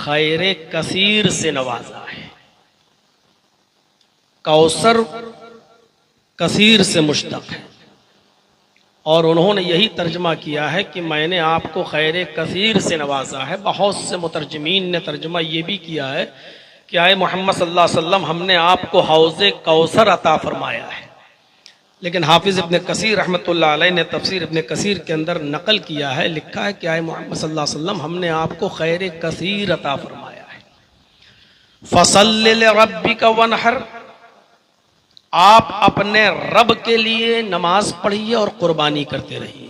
خیر کثیر سے نوازا ہے۔ کوثر کثیر سے مشتق ہے، اور انہوں نے یہی ترجمہ کیا ہے کہ میں نے آپ کو خیر کثیر سے نوازا ہے۔ بہت سے مترجمین نے ترجمہ یہ بھی کیا ہے کہ آئے محمد صلی اللہ علیہ وسلم ہم نے آپ کو حوض کوثر عطا فرمایا ہے، لیکن حافظ ابن کثیر رحمۃ اللہ علیہ نے تفسیر ابن کثیر کے اندر نقل کیا ہے، لکھا ہے کہ آئے محمد صلی اللہ علیہ وسلم ہم نے آپ کو خیر کثیر عطا فرمایا ہے۔ فصل لربک وانحر، آپ اپنے رب کے لیے نماز پڑھیے اور قربانی کرتے رہیے۔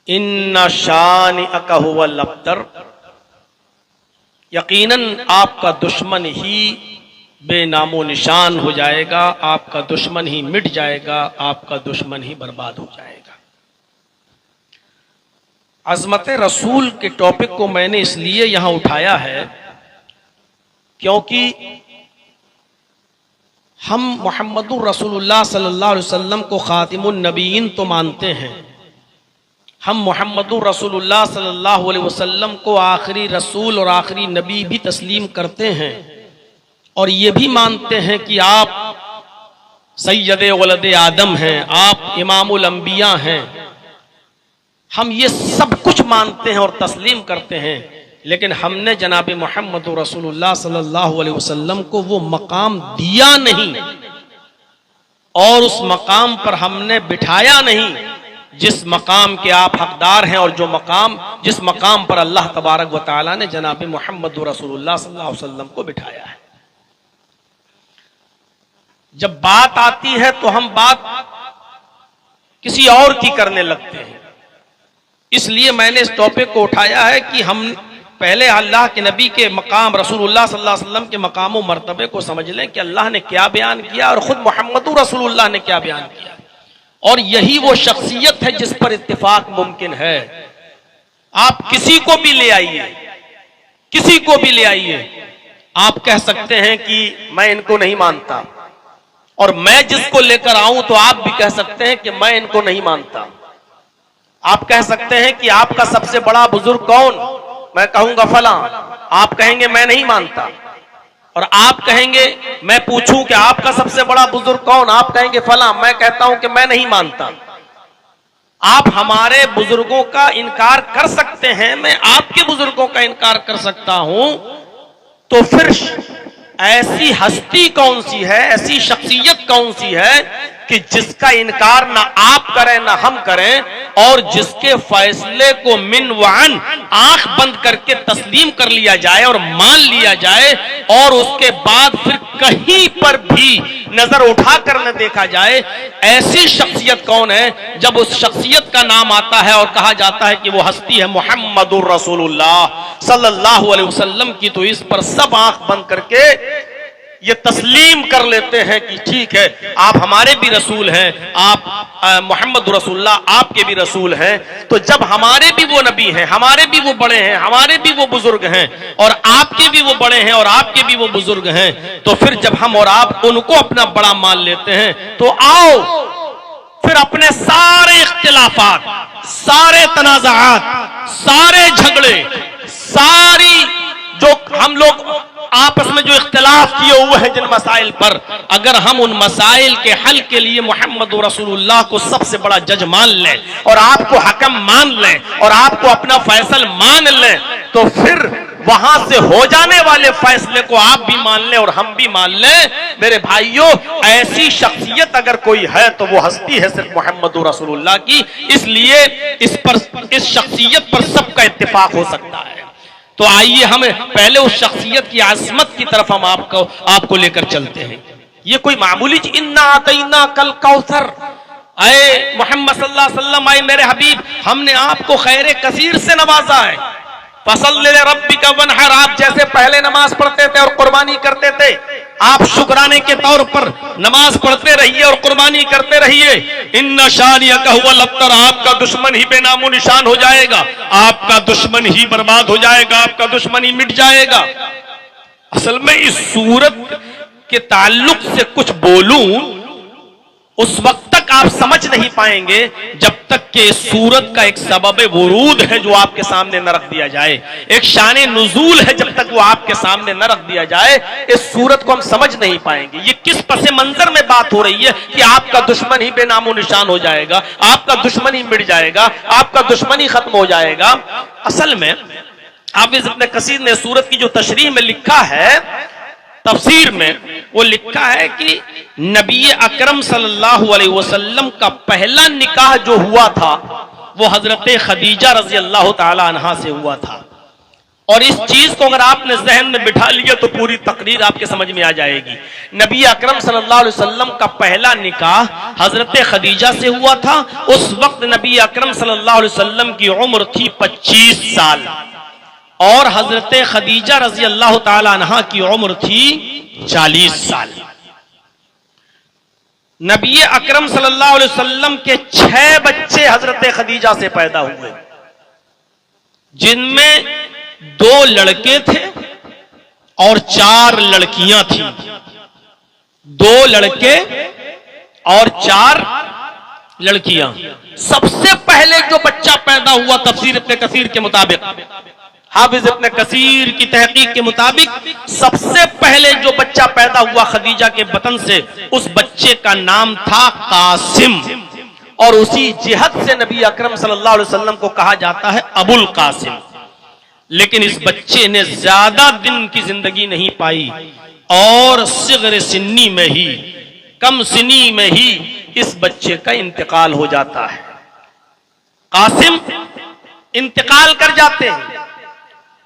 ان شانئک ھو الابتر، یقیناً آپ کا دشمن ہی بے نام و نشان ہو جائے گا، آپ کا دشمن ہی مٹ جائے گا، آپ کا دشمن ہی برباد ہو جائے گا۔ عظمت رسول کے ٹاپک کو میں نے اس لیے یہاں اٹھایا ہے کیونکہ ہم محمد الرسول اللہ صلی اللہ علیہ وسلم کو خاتم النبیین تو مانتے ہیں، ہم محمد الرسول اللہ صلی اللہ علیہ وسلم کو آخری رسول اور آخری نبی بھی تسلیم کرتے ہیں، اور یہ بھی مانتے ہیں کہ آپ سید ولد آدم ہیں، آپ امام الانبیاء ہیں۔ ہم یہ سب کچھ مانتے ہیں اور تسلیم کرتے ہیں، لیکن ہم نے جناب محمد رسول اللہ صلی اللہ علیہ وسلم کو وہ مقام دیا نہیں، اور اس مقام پر ہم نے بٹھایا نہیں جس مقام کے آپ حقدار ہیں، اور جس مقام پر اللہ تبارک و تعالی نے جناب محمد رسول اللہ صلی اللہ علیہ وسلم کو بٹھایا ہے۔ جب بات آتی ہے تو ہم بات کسی اور کی کرنے لگتے ہیں، اس لیے میں نے اس ٹاپک کو اٹھایا ہے کہ ہم پہلے اللہ کے نبی کے مقام، رسول اللہ صلی اللہ علیہ وسلم کے مقام و مرتبے کو سمجھ لیں کہ اللہ نے کیا بیان کیا اور خود محمد رسول اللہ نے کیا بیان کیا، اور یہی وہ شخصیت ہے جس پر اتفاق ممکن ہے۔ آپ کسی کو بھی لے آئیے، کسی کو بھی لے آئیے، آپ کہہ سکتے ہیں کہ میں ان کو نہیں مانتا، اور میں جس کو لے کر آؤں تو آپ بھی کہہ سکتے ہیں کہ میں ان کو نہیں مانتا۔ آپ کہہ سکتے ہیں کہ آپ کا سب سے بڑا بزرگ کون؟ میں کہوں گا فلاں، آپ کہیں گے میں نہیں مانتا، اور آپ کہیں گے میں پوچھوں کہ آپ کا سب سے بڑا بزرگ کون؟ آپ کہیں گے فلاں، میں کہتا ہوں کہ میں نہیں مانتا۔ آپ ہمارے بزرگوں کا انکار کر سکتے ہیں، میں آپ کے بزرگوں کا انکار کر سکتا ہوں، تو پھر ایسی ہستی کون سی ہے، ایسی شخصیت کون سی ہے کہ جس کا انکار نہ آپ کریں نہ ہم کریں، اور جس کے فیصلے کو من وعن آنکھ بند کر کے تسلیم کر لیا جائے اور مان لیا جائے، اور اس کے بعد پھر کہیں پر بھی نظر اٹھا کر نہ دیکھا جائے؟ ایسی شخصیت کون ہے؟ جب اس شخصیت کا نام آتا ہے اور کہا جاتا ہے کہ وہ ہستی ہے محمد الرسول اللہ صلی اللہ علیہ وسلم کی، تو اس پر سب آنکھ بند کر کے یہ تسلیم کر لیتے ہیں کہ ٹھیک ہے، آپ ہمارے بھی رسول ہیں، آپ محمد رسول اللہ آپ کے بھی رسول ہیں۔ تو جب ہمارے بھی وہ نبی ہیں، ہمارے بھی وہ بڑے ہیں، ہمارے بھی وہ بزرگ ہیں، اور آپ کے بھی وہ بڑے ہیں اور آپ کے بھی وہ بزرگ ہیں، تو پھر جب ہم اور آپ ان کو اپنا بڑا مان لیتے ہیں، تو آؤ پھر اپنے سارے اختلافات، سارے تنازعات، سارے جھگڑے، ساری جو ہم لوگ آپس میں جو اختلاف کیے ہوئے ہیں جن مسائل پر، اگر ہم ان مسائل کے حل کے لیے محمد رسول اللہ کو سب سے بڑا جج مان لیں، اور آپ کو حکم مان لیں، اور آپ کو اپنا فیصل مان لیں، تو پھر وہاں سے ہو جانے والے فیصلے کو آپ بھی مان لیں اور ہم بھی مان لیں۔ میرے بھائیوں، ایسی شخصیت اگر کوئی ہے تو وہ ہستی ہے صرف محمد رسول اللہ کی، اس لیے اس شخصیت پر سب کا اتفاق ہو سکتا ہے۔ تو آئیے ہم پہلے اس شخصیت کی عظمت کی طرف ہم آپ کو لے کر چلتے ہیں۔ یہ کوئی معمولی انا اعطینا کل کوثر، اے محمد صلی اللہ علیہ وسلم، اے میرے حبیب، ہم نے آپ کو خیر کثیر سے نوازا ہے۔ فصل لربک وانحر، آپ جیسے پہلے نماز پڑھتے تھے اور قربانی کرتے تھے، آپ شکرانے کے طور پر نماز پڑھتے رہیے اور قربانی کرتے رہیے۔ ان شانئک ھو الابتر، آپ کا دشمن ہی بے نام و نشان ہو جائے گا، آپ کا دشمن ہی برباد ہو جائے گا، آپ کا دشمن ہی مٹ جائے گا۔ اصل میں اس سورت کے تعلق سے کچھ بولوں اس وقت تک آپ سمجھ نہیں پائیں گے جب تک کہ سورت کا ایک سبب ورود ہے جو آپ کے سامنے نہ رکھ دیا جائے، ایک شان نزول ہے جب تک وہ آپ کے سامنے نہ رکھ دیا جائے، اس سورت کو ہم سمجھ نہیں پائیں گے۔ یہ کس پس منظر میں بات ہو رہی ہے کہ آپ کا دشمن ہی بے نام و نشان ہو جائے گا، آپ کا دشمن ہی مٹ جائے گا، آپ کا دشمن ہی ختم ہو جائے گا۔ اصل میں حافظ ابن کثیر نے سورت کی جو تشریح میں لکھا ہے، تفسیر میں وہ لکھا ہے کہ نبی اکرم صلی اللہ علیہ وسلم کا پہلا نکاح جو ہوا تھا وہ حضرت خدیجہ رضی اللہ تعالی عنہا سے ہوا تھا، اور اس چیز کو اگر آپ نے ذہن میں بٹھا لیا تو پوری تقریر آپ کے سمجھ میں آ جائے گی۔ نبی اکرم صلی اللہ علیہ وسلم کا پہلا نکاح حضرت خدیجہ سے ہوا تھا۔ اس وقت نبی اکرم صلی اللہ علیہ وسلم کی عمر تھی 25 سال، اور حضرت خدیجہ رضی اللہ تعالی عنہا کی عمر تھی 40 سال۔ نبی اکرم صلی اللہ علیہ وسلم کے 6 بچے حضرت خدیجہ سے پیدا ہوئے، جن میں 2 لڑکے تھے اور 4 لڑکیاں تھیں۔ 2 لڑکے اور 4 لڑکیاں۔ سب سے پہلے جو بچہ پیدا ہوا تفسیر ابن کثیر کے مطابق، حافظ ابن کثیر کی تحقیق کے مطابق، سب سے پہلے جو بچہ پیدا ہوا خدیجہ کے بطن سے، اس بچے کا نام تھا قاسم، اور اسی جہت سے نبی اکرم صلی اللہ علیہ وسلم کو کہا جاتا ہے ابو القاسم۔ لیکن اس بچے نے زیادہ دن کی زندگی نہیں پائی، اور صغر سنی میں ہی، کم سنی میں ہی اس بچے کا انتقال ہو جاتا ہے۔ قاسم انتقال کر جاتے ہیں۔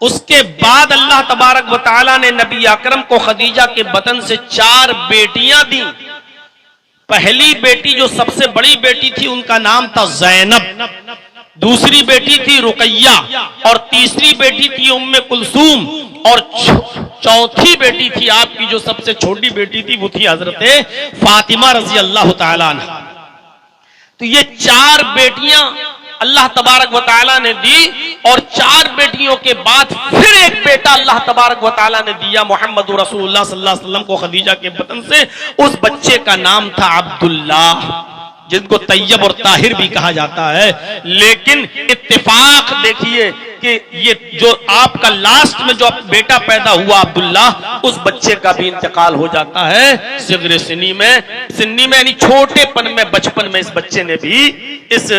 اس کے بعد اللہ تبارک و تعالی نے نبی اکرم کو خدیجہ کے بطن سے 4 بیٹیاں دیں۔ پہلی بیٹی جو سب سے بڑی بیٹی تھی ان کا نام تھا زینب، دوسری بیٹی تھی رقیہ، اور تیسری بیٹی تھی ام کلثوم، اور چوتھی بیٹی تھی آپ کی جو سب سے چھوٹی بیٹی تھی وہ تھی حضرت فاطمہ رضی اللہ تعالی عنہ۔ تو یہ 4 بیٹیاں اللہ تبارک و تعالیٰ نے دی، اور 4 بیٹیوں کے بعد پھر ایک بیٹا اللہ تبارک و تعالیٰ نے دیا محمد رسول اللہ صلی اللہ علیہ وسلم کو خدیجہ کے بطن سے۔ اس بچے کا نام تھا عبداللہ، جن کو طیب اور طاہر بھی کہا جاتا ہے۔ لیکن اتفاق دیکھیے کہ یہ جو آپ کا لاسٹ میں جو بیٹا پیدا ہوا عبداللہ، اس بچے کا بھی انتقال ہو جاتا ہے صغر سنی میں یعنی چھوٹے پن میں، بچپن میں اس بچے نے بھی اس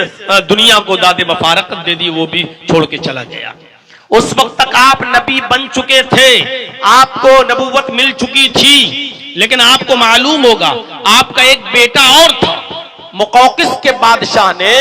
دنیا کو داد مفارقت دے دی، وہ بھی چھوڑ کے چلا گیا۔ اس وقت تک آپ نبی بن چکے تھے، آپ کو نبوت مل چکی تھی، لیکن آپ کو معلوم ہوگا آپ کا ایک بیٹا اور تھا۔ مقوقس کے بادشاہ نے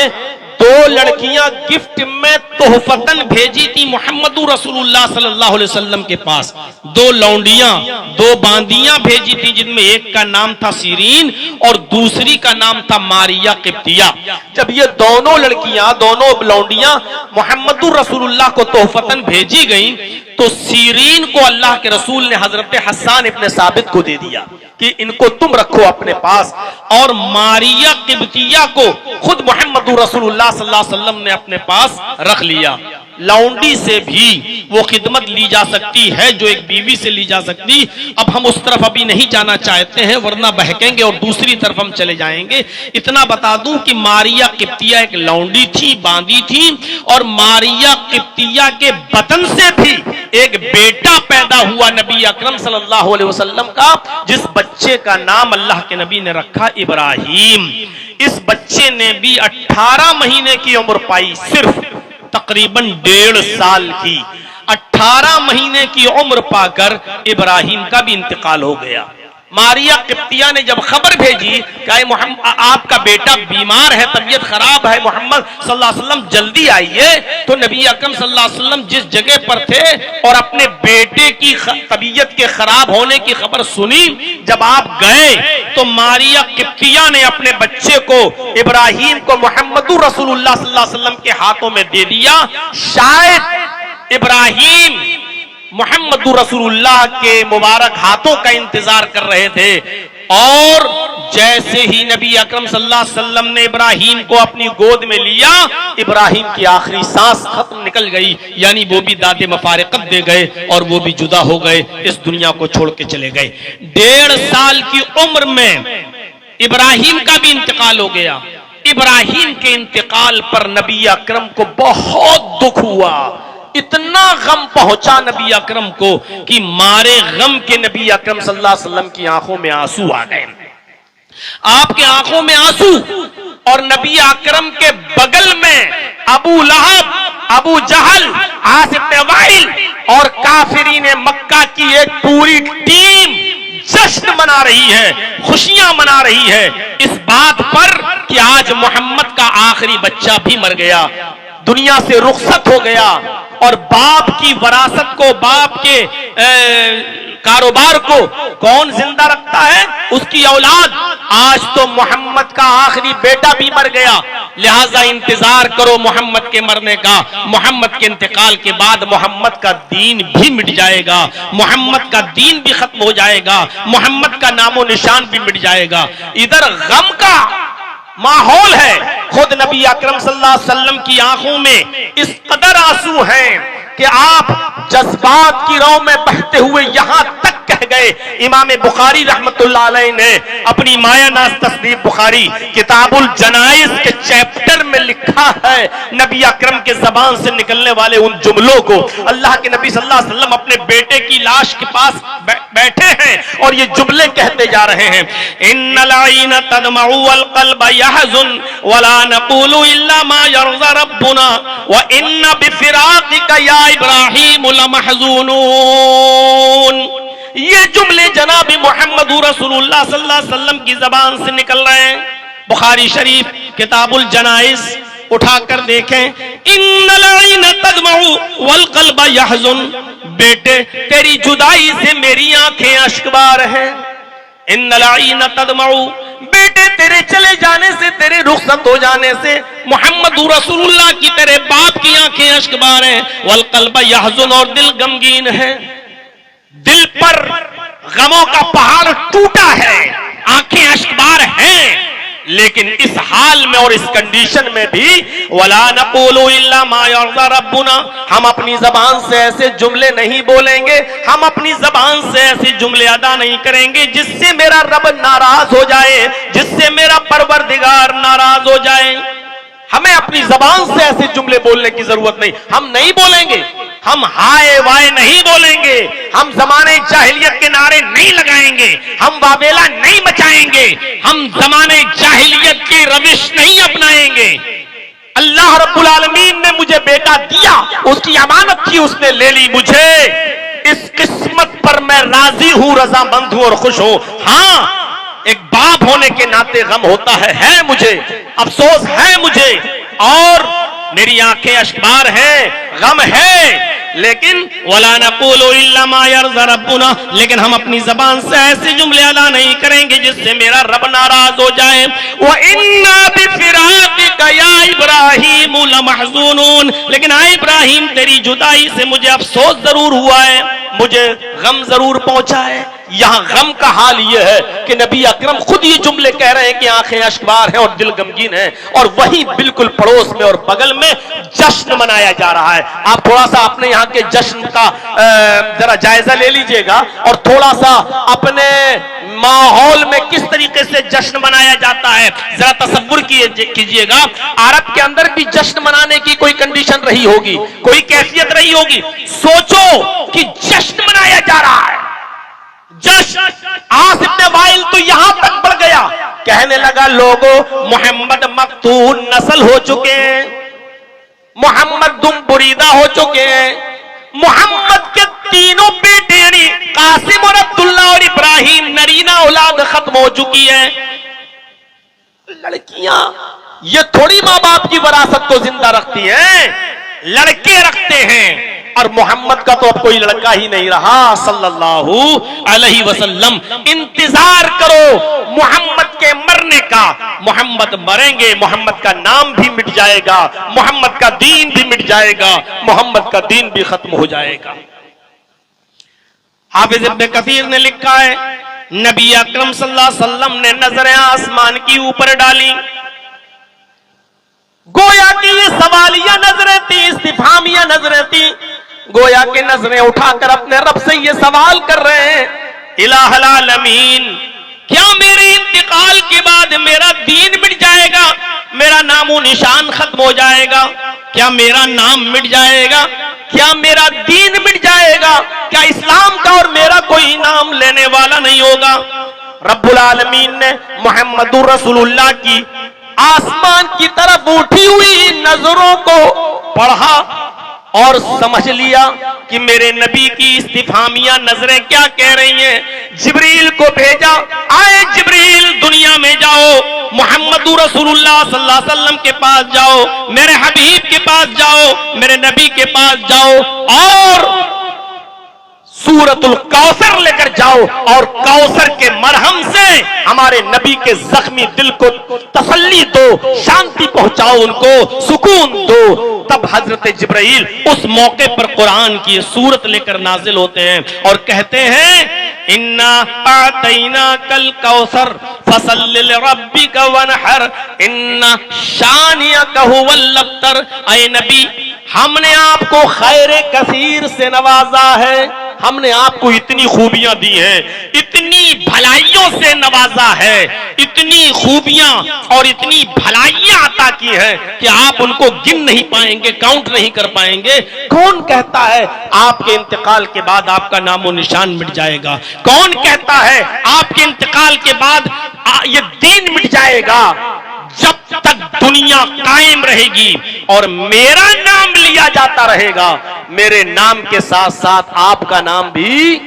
2 لڑکیاں گفٹ میں تحفتاً بھیجی تھی محمد رسول اللہ صلی اللہ علیہ وسلم کے پاس۔ 2 لونڈیاں، 2 باندیاں بھیجی تھی، جن میں ایک کا نام تھا سیرین اور دوسری کا نام تھا ماریہ قبطیہ۔ جب یہ دونوں لڑکیاں، دونوں لونڈیاں محمد رسول اللہ کو تحفتاً بھیجی گئیں، تو سیرین کو اللہ کے رسول نے حضرت حسان ابن ثابت کو دے دیا کہ ان کو تم رکھو اپنے پاس، اور ماریہ قبطیہ کو خود محمد رسول اللہ صلی اللہ علیہ وسلم نے اپنے پاس رکھ لیا۔ لونڈی سے بھی وہ خدمت لی جا سکتی ہے جو ایک بیوی سے لی جا سکتی۔ اب ہم اس طرف ابھی نہیں جانا چاہتے ہیں ورنہ بہکیں گے اور دوسری طرف ہم چلے جائیں گے۔ اتنا بتا دوں کہ ماریہ قبطیہ ایک لونڈی تھی، باندی تھی، اور ماریہ قبطیہ کے بطن سے بھی ایک بیٹا پیدا ہوا نبی اکرم صلی اللہ علیہ وسلم کا، جس بچے کا نام اللہ کے نبی نے رکھا ابراہیم۔ اس بچے نے بھی 18 مہینے کی عمر پائی، صرف تقریباً 1.5 سال کی۔ 18 مہینے کی عمر پا کر ابراہیم کا بھی انتقال ہو گیا۔ ماریہ قبطیہ نے جب خبر بھیجی کہ آپ کا بیٹا بیمار ہے، طبیعت خراب ہے، محمد صلی اللہ علیہ وسلم جلدی آئیے، تو نبی اکرم صلی اللہ علیہ وسلم جس جگہ پر تھے اور اپنے بیٹے کی طبیعت کے خراب ہونے کی خبر سنی، جب آپ گئے تو ماریہ قبطیہ نے اپنے بچے کو، ابراہیم کو، محمد رسول اللہ صلی اللہ علیہ وسلم کے ہاتھوں میں دے دیا۔ شاید ابراہیم محمد رسول اللہ کے مبارک ہاتھوں کا انتظار کر رہے تھے، اور جیسے ہی نبی اکرم صلی اللہ علیہ وسلم نے ابراہیم کو اپنی گود میں لیا، ابراہیم کی آخری سانس ختم نکل گئی، یعنی وہ بھی داد مفارقت دے گئے اور وہ بھی جدا ہو گئے، اس دنیا کو چھوڑ کے چلے گئے۔ 1.5 سال کی عمر میں ابراہیم کا بھی انتقال ہو گیا. ابراہیم کے انتقال پر نبی اکرم کو بہت دکھ ہوا, اتنا غم پہنچا نبی اکرم کو کہ مارے غم کے نبی اکرم صلی اللہ علیہ وسلم کی آنکھوں میں آنسو آ گئے. آپ کے آنکھوں میں آنسو, اور نبی اکرم کے بغل میں ابو لہب, ابو جہل, عاص بن وائل اور کافرین مکہ کی ایک پوری ٹیم جشن منا رہی ہے, خوشیاں منا رہی ہے اس بات پر کہ آج محمد کا آخری بچہ بھی مر گیا, دنیا سے رخصت ہو گیا, اور باپ کی وراثت کو, باپ کے کاروبار کو کون زندہ رکھتا ہے؟ اس کی اولاد. آج تو محمد کا آخری بیٹا بھی مر گیا, لہذا انتظار کرو محمد کے مرنے کا. محمد کے انتقال کے بعد محمد کا دین بھی مٹ جائے گا, محمد کا دین بھی ختم ہو جائے گا, محمد کا نام و نشان بھی مٹ جائے گا. ادھر غم کا ماحول ہے, خود نبی اکرم صلی اللہ علیہ وسلم کی آنکھوں میں اس قدر آنسو ہیں کہ آپ جذبات کی رو میں بہتے ہوئے یہاں تک کہہ گئے. امام بخاری رحمت اللہ علیہ نے اپنی مایہ ناز تصنیف بخاری کتاب الجنائز کے چیپٹر میں لکھا ہے, نبی اکرم کے زبان سے نکلنے والے ان جملوں کو. اللہ کے نبی صلی اللہ علیہ وسلم اپنے بیٹے کی لاش کے پاس بیٹھے ہیں اور یہ جملے کہتے جا رہے ہیں, ان العین تدمع والقلب يحزن ولا نقول الا ما يرضى ربنا وان بفراقك يا ابراہیم لمحزونون. یہ جملے جناب محمد رسول اللہ صلی اللہ علیہ وسلم کی زبان سے نکل رہے ہیں. بخاری شریف کتاب الجنائز اٹھا کر دیکھیں, ان العین تدمع والقلب يحزن, بیٹے تیری جدائی سے میری آنکھیں اشکبار ہیں. ان العین تدمع, بیٹے تیرے چلے جانے سے, تیرے رخصت ہو جانے سے محمد رسول اللہ کی تیرے باپ کی آنکھیں اشکبار ہیں. والقلب يحزن, اور دل غمگین ہے, دل پر غموں کا پہاڑ ٹوٹا ہے, آنکھیں اشکبار ہیں. لیکن اس حال میں اور اس کنڈیشن میں بھی وَلَا نَقُولُ إِلَّا مَا يَرْضَى رَبُّنَا, ہم اپنی زبان سے ایسے جملے نہیں بولیں گے, ہم اپنی زبان سے ایسے جملے ادا نہیں کریں گے جس سے میرا رب ناراض ہو جائے, جس سے میرا پروردگار ناراض ہو جائے. ہمیں اپنی زبان سے ایسے جملے بولنے کی ضرورت نہیں, ہم نہیں بولیں گے, ہم ہائے وائے نہیں بولیں گے, ہم زمانے جاہلیت کے نعرے نہیں لگائیں گے, ہم واویلا نہیں مچائیں گے, ہم زمانے جاہلیت کی روش نہیں اپنائیں گے. اللہ رب العالمین نے مجھے بیٹا دیا, اس کی امانت کی اس نے لے لی, مجھے اس قسمت پر میں راضی ہوں, رضامند ہوں اور خوش ہوں. ہاں ایک باپ ہونے کے ناطے غم ہوتا ہے مجھے, افسوس ہے مجھے, اور میری آنکھیں اشکبار ہیں, غم ہے. لیکن وَلَا نَقُولُ إِلَّا مَا يَرْضَى رَبُّنَا, لیکن ہم اپنی زبان سے ایسے جملے ادا نہیں کریں گے جس سے میرا رب ناراض ہو جائے. وَإِنَّا بِفِرَاقِكَ يَا إِبْرَاهِيمُ لَمَحْزُونُونَ, لیکن اے ابراہیم تیری جدائی سے مجھے افسوس ضرور ہوا ہے, مجھے غم ضرور پہنچا ہے. یہاں غم کا حال یہ ہے کہ نبی اکرم خود یہ جملے کہہ رہے ہیں کہ آنکھیں اشکبار ہیں اور دل غمگین ہیں, اور وہی بالکل پڑوس میں اور بغل میں جشن منایا جا رہا ہے. آپ تھوڑا سا اپنے یہاں کے جشن کا ذرا جائزہ لے لیجئے گا, اور تھوڑا سا اپنے ماحول میں کس طریقے سے جشن منایا جاتا ہے ذرا تصور کیجئے گا. عرب کے اندر بھی جشن منانے کی کوئی کنڈیشن رہی ہوگی, کوئی کیفیت رہی ہوگی. سوچو کہ جشن منایا جا رہا ہے, جشن. عاص بن وائل تو یہاں تک بڑھ گیا, کہنے لگا لوگوں محمد مقتول نسل ہو چکے ہیں, محمد دم بریدہ ہو چکے ہیں, محمد کے تینوں بیٹے یعنی قاسم اور عبداللہ اور ابراہیم نرینہ اولاد ختم ہو چکی ہے. لڑکیاں یہ تھوڑی ماں باپ کی وراثت کو زندہ رکھتی ہیں, لڑکے رکھتے ہیں, اور محمد کا تو اب کوئی لڑکا ہی نہیں رہا صلی اللہ علیہ وسلم. انتظار کرو محمد کے مرنے کا, محمد مریں گے, محمد کا نام بھی مٹ جائے گا, محمد کا دین بھی مٹ جائے گا, محمد کا دین بھی ختم ہو جائے گا. حافظ ابن کثیر نے لکھا ہے نبی اکرم صلی اللہ علیہ وسلم نے نظریں آسمان کی اوپر ڈالی, گویا کہ یہ سوالیہ نظریں تھی, استفہامیہ نظریں تھی, گویا کہ نظریں اٹھا کر اپنے رب سے یہ سوال کر رہے ہیں الہ العالمین, کیا میرے انتقال کے بعد میرا دین مٹ جائے گا، میرا نام و نشان ختم ہو جائے گا؟ کیا میرا نام مٹ جائے گا؟ کیا میرا دین مٹ جائے گا؟ کیا اسلام کا اور میرا کوئی نام لینے والا نہیں ہوگا؟ رب العالمین نے محمد رسول اللہ کی آسمان کی طرف اٹھی ہوئی نظروں کو پڑھا اور سمجھ لیا کہ میرے نبی کی استفہامیہ نظریں کیا کہہ رہی ہیں۔ جبریل کو بھیجا، آئے جبریل دنیا میں جاؤ، محمد رسول اللہ صلی اللہ علیہ وسلم کے پاس جاؤ، میرے حبیب کے پاس جاؤ، میرے نبی کے پاس جاؤ اور سورۃ الکوثر لے کر جاؤ اور کوثر کے مرہم سے ہمارے نبی کے زخمی دل کو تسلی دو، شانتی پہنچاؤ، ان کو سکون دو۔ تب حضرت جبرائیل اس موقع پر قرآن کی سورت لے کر نازل ہوتے ہیں اور کہتے ہیں اِنَّا أَعْطَيْنَاكَ الْكَوْثَرَ فَصَلِّ لِرَبِّكَ وَانْحَرْ إِنَّ شَانِئَكَ هُوَ الْأَبْتَرُ۔ اے نبی، ہم نے آپ کو خیر کثیر سے نوازا ہے، ہم نے آپ کو اتنی خوبیاں دی ہیں، اتنی بھلائیوں سے نوازا ہے، اتنی خوبیاں اور اتنی بھلائیاں عطا کی ہیں کہ آپ ان کو گن نہیں پائیں گے، کاؤنٹ نہیں کر پائیں گے۔ کون کہتا ہے آپ کے انتقال کے بعد آپ کا نام و نشان مٹ جائے گا؟ کون کہتا ہے آپ کے انتقال کے بعد یہ دین مٹ جائے گا؟ جب تک دنیا قائم رہے گی اور میرا نام لیا جاتا رہے گا، میرے نام کے ساتھ ساتھ آپ کا نام بھی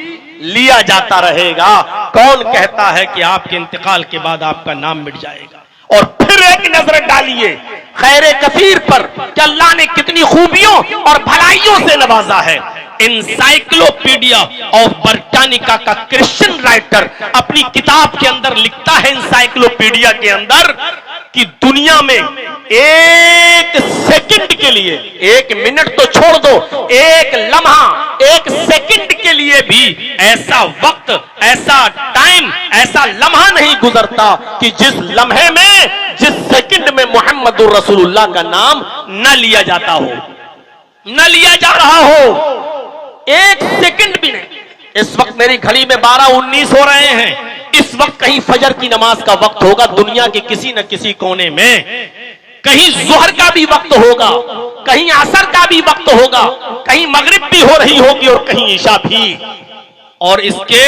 لیا جاتا رہے گا۔ کون کہتا ہے کہ آپ کے انتقال کے بعد آپ کا نام مٹ جائے گا؟ اور پھر ایک نظر ڈالیے خیر کثیر پر کہ اللہ نے کتنی خوبیوں اور بھلائیوں سے نوازا ہے۔ انسائکلوپیڈیا آف برٹانیکا کا کرسچن رائٹر اپنی کتاب کے اندر لکھتا ہے، انسائکلوپیڈیا کے اندر، کہ دنیا میں ایک سیکنڈ کے لیے، ایک منٹ تو چھوڑ دو، ایک لمحہ، ایک سیکنڈ کے لیے بھی ایسا وقت، ایسا ٹائم، ایسا لمحہ نہیں گزرتا کہ جس لمحے میں، جس سیکنڈ میں محمد رسول اللہ کا نام نہ لیا جاتا ہو، نہ لیا جا رہا ہو۔ ایک سیکنڈ بھی نہیں۔ اس وقت میری گھڑی میں 12:19 ہو رہے ہیں، اس وقت کہیں فجر کی نماز کا وقت ہوگا دنیا کے کسی نہ کسی کونے میں، کہیں ظہر کا بھی وقت ہوگا، کہیں عصر کا بھی وقت ہوگا، کہیں مغرب بھی ہو رہی ہوگی اور کہیں عشاء بھی، اور اس کے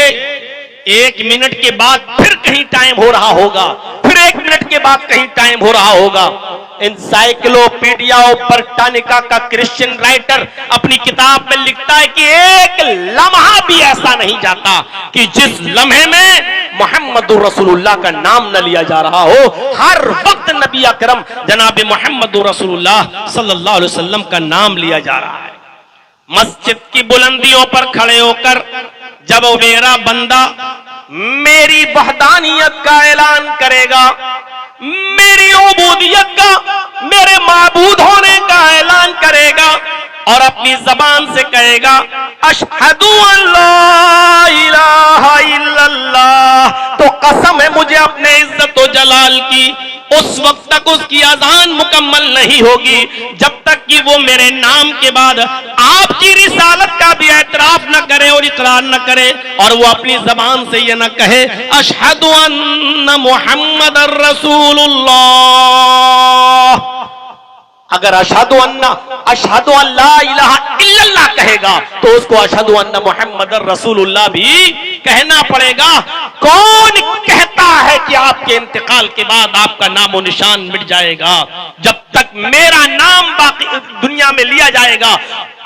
ایک منٹ کے بعد پھر کہیں ٹائم ہو رہا ہوگا، پھر ایک منٹ کے بعد کہیں ٹائم ہو رہا ہوگا۔ انسائکلوپیڈیا آف برٹانیکا کا کرسچن رائٹر اپنی کتاب میں لکھتا ہے کہ ایک لمحہ بھی ایسا نہیں جاتا کہ جس لمحے میں محمد رسول اللہ کا نام نہ لیا جا رہا ہو۔ ہر وقت نبی اکرم جناب محمد رسول اللہ صلی اللہ علیہ وسلم کا نام لیا جا رہا ہے۔ مسجد کی بلندیوں پر کھڑے ہو کر جب میرا بندہ میری وحدانیت کا اعلان کرے گا، میری عبودیت کا، میرے معبود ہونے کا اعلان کرے گا اور اپنی زبان سے کہے گا اشہد ان لا الہ الا اللہ، تو قسم ہے مجھے اپنے عزت و جلال کی، اس وقت تک اس کی اذان مکمل نہیں ہوگی جب تک کہ وہ میرے نام کے بعد آپ کی رسالت کا بھی اعتراف نہ کرے اور اقرار نہ کرے، اور وہ اپنی زبان سے یہ نہ کہے اشہد ان محمد رسول اللہ۔ اگر اشہد ان لا الہ الا اللہ کہے گا تو اس کو اشہد ان محمد رسول اللہ بھی کہنا پڑے گا۔ کون کہتا ہے کہ آپ کے انتقال کے بعد آپ کا نام و نشان مٹ جائے گا؟ جب تک میرا نام باقی دنیا میں لیا جائے گا،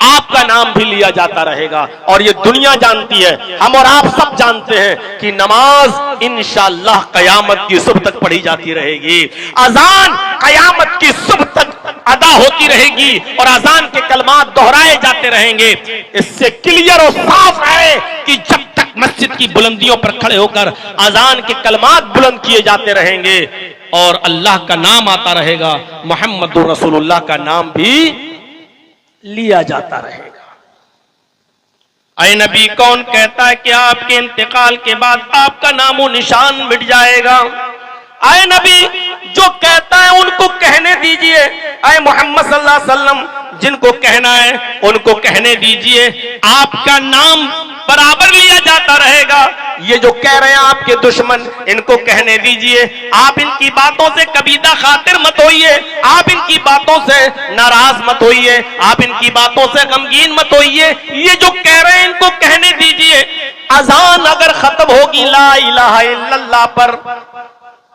آپ کا نام بھی لیا جاتا رہے گا۔ اور یہ دنیا جانتی ہے، ہم اور آپ سب جانتے ہیں کہ نماز انشاءاللہ قیامت کی صبح تک پڑھی جاتی رہے گی، اذان قیامت کی صبح تک ادا ہوتی رہے گی اور اذان کے کلمات دہرائے جاتے رہیں گے۔ اس سے کلیئر اور صاف ہے کہ جب تک مسجد کی بلندیوں پر کھڑے ہو کر اذان کے کلمات بلند کیے جاتے رہیں گے اور اللہ کا نام آتا رہے گا، محمد رسول اللہ کا نام بھی لیا جاتا رہے گا۔ اے نبی، کون کہتا ہے کہ آپ کے انتقال کے بعد آپ کا نام و نشان مٹ جائے گا؟ اے نبی، جو کہتا ہے ان کو کہنے دیجئے، اے محمد صلی اللہ علیہ وسلم، جن کو کہنا ہے ان کو کہنے دیجئے آپ کا نام برابر لیا جاتا رہے گا. یہ جو کہہ رہے ہیں آپ کے دشمن، ان کو کہنے دیجئے آپ ان کی باتوں سے کبیدہ خاطر مت ہوئیے، آپ ان کی باتوں سے ناراض مت ہوئیے، آپ ان کی باتوں سے غمگین مت ہوئیے. یہ جو کہہ رہے ہیں ان کو کہنے دیجئے اذان اگر ختم ہوگی لا الہ الا اللہ پر،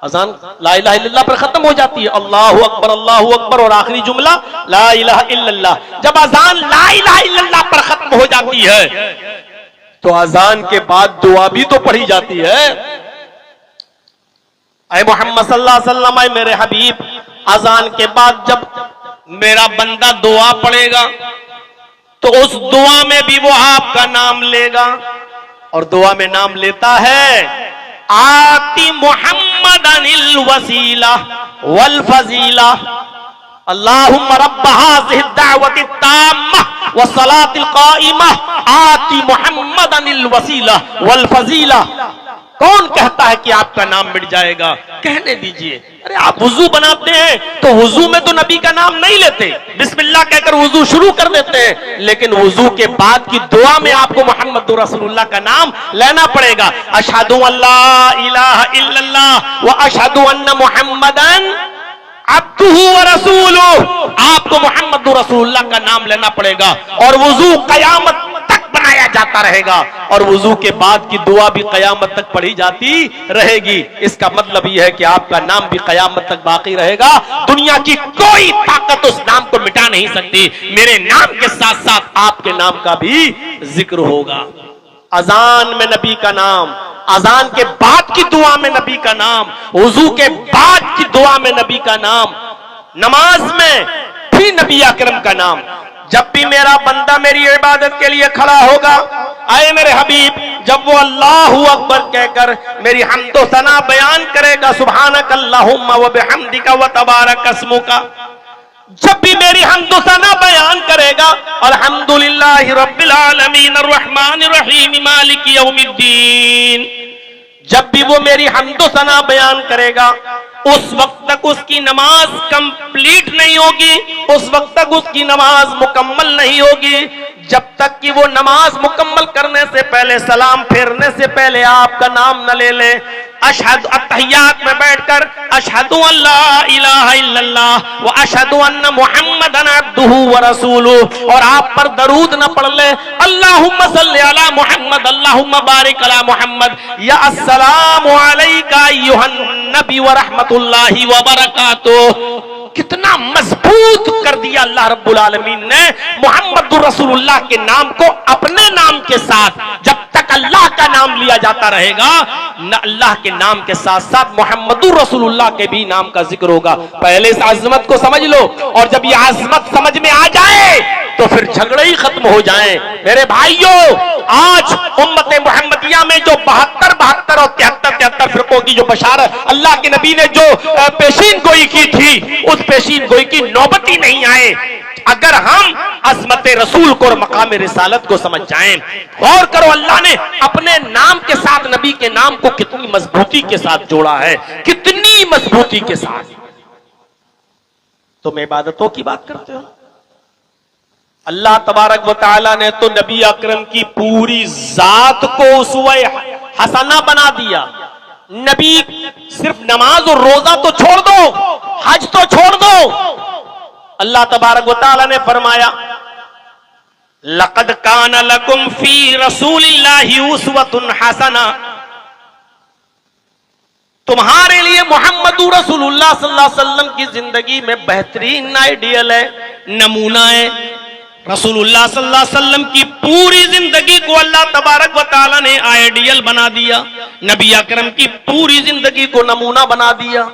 اذان لا الہ الا اللہ پر ختم ہو جاتی ہے، اللہ اکبر اور آخری جملہ لا الہ الا اللہ. جب اذان لا الہ الا اللہ پر ختم ہو جاتی ہے تو اذان کے بعد دعا بھی تو پڑھی جاتی ہے. اے محمد صلی اللہ علیہ وسلم، اے میرے حبیب، اذان کے بعد جب میرا بندہ دعا پڑھے گا تو اس دعا میں بھی وہ آپ کا نام لے گا، اور دعا میں نام لیتا ہے آتی محمدن الوسیلہ والفضیلہ اللہم رب هذه الدعوة التامة والصلاة القائمة آتی محمدن الوسیلہ والفضیلہ. کون کہتا ہے کہ آپ کا نام مٹ جائے گا؟ کہنے دیجئے. ارے آپ وضو بناتے ہیں تو وضو میں تو نبی کا نام نہیں لیتے، بسم اللہ کہہ کر وضو شروع کر دیتے ہیں، لیکن وضو کے بعد کی دعا میں آپ کو محمد رسول اللہ کا نام لینا پڑے گا. اشہد ان لا الہ الا اللہ واشہد ان محمدن عبدہ ورسولہ. آپ کو محمد رسول اللہ کا نام لینا پڑے گا، اور وضو قیامت تک بنایا جاتا رہے گا، اور وضو کے بعد کی دعا بھی قیامت تک پڑھی جاتی رہے گی. اس کا مطلب یہ ہے کہ آپ کا نام بھی قیامت تک باقی رہے گا. دنیا کی کوئی طاقت اس نام کو مٹا نہیں سکتی. میرے نام کے ساتھ ساتھ آپ کے نام کا بھی ذکر ہوگا. اذان میں نبی کا نام، اذان کے بعد کی دعا میں نبی کا نام، وضو کے بعد کی دعا میں نبی کا نام، نماز میں بھی نبی اکرم کا نام. جب بھی میرا بندہ میری عبادت کے لیے کھڑا ہوگا، اے میرے حبیب، جب وہ اللہ اکبر کہہ کر میری حمد و ثنا بیان کرے گا، سبحانک اللہم و بحمدک و تبارک اسمک، جب بھی میری حمد و ثنا بیان کرے گا، الحمدللہ رب العالمین الرحمن الرحیم مالک یوم الدین، جب بھی وہ میری حمد و ثنا بیان کرے گا، اس وقت تک اس کی نماز کمپلیٹ نہیں ہوگی، اس وقت تک اس کی نماز مکمل نہیں ہوگی، جب تک کہ وہ نماز مکمل کرنے سے پہلے، سلام پھیرنے سے پہلے آپ کا نام نہ لے لے. اشہد، اتحیات میں بیٹھ کر اشہد ان لا الہ الا اللہ و اشہد ان محمدن عبدہ ورسولہ، اور آپ پر درود نہ پڑھ لے اللہم صلی علی محمد اللہم بارک علی محمد، یا السلام علیک ایھا النبی ورحمۃ اللہ وبرکاتہ. کتنا مضبوط کر دیا اللہ رب العالمین نے محمد رسول اللہ کے نام کو اپنے نام کے ساتھ. جب تک اللہ کا نام لیا جاتا رہے گا، نہ اللہ کے نام کے ساتھ ساتھ محمد رسول اللہ کے بھی نام کا ذکر ہوگا. پہلے اس عظمت کو سمجھ لو، اور جب یہ عظمت سمجھ میں آ جائے تو پھر جھگڑے ہی ختم ہو جائیں. میرے بھائیوں، آج امت محمدیہ میں جو 72 اور 73 فرقوں کی جو بشارت اللہ کے نبی نے جو پیشین گوئی کی تھی، اس پیشین گوئی کی نوبت ہی نہیں آئے. اگر ہم عظمت رسول کو اور مقام رسالت کو سمجھ جائیں. غور کرو، اللہ نے اپنے نام کے ساتھ نبی کے نام کو کتنی مضبوطی کے ساتھ جوڑا ہے، کتنی مضبوطی کے ساتھ. تم عبادتوں کی بات کرتے ہو، اللہ تبارک و تعالی نے تو نبی اکرم کی پوری ذات کو اسوہ حسنہ بنا دیا. نبی صرف نماز اور روزہ تو چھوڑ دو، حج تو چھوڑ دو، اللہ تبارک و تعالی نے فرمایا لَقَدْ كَانَ لَكُمْ فِي رَسُولِ اللَّهِ أُسْوَةٌ حَسَنَةٌ، تمہارے لیے محمد رسول اللہ صلی اللہ علیہ وسلم کی زندگی میں بہترین آئیڈیل ہے، نمونہ ہے. رسول اللہ صلی اللہ علیہ وسلم کی پوری زندگی کو اللہ تبارک و تعالی نے آئیڈیل بنا دیا، نبی اکرم کی پوری زندگی کو نمونہ بنا دیا.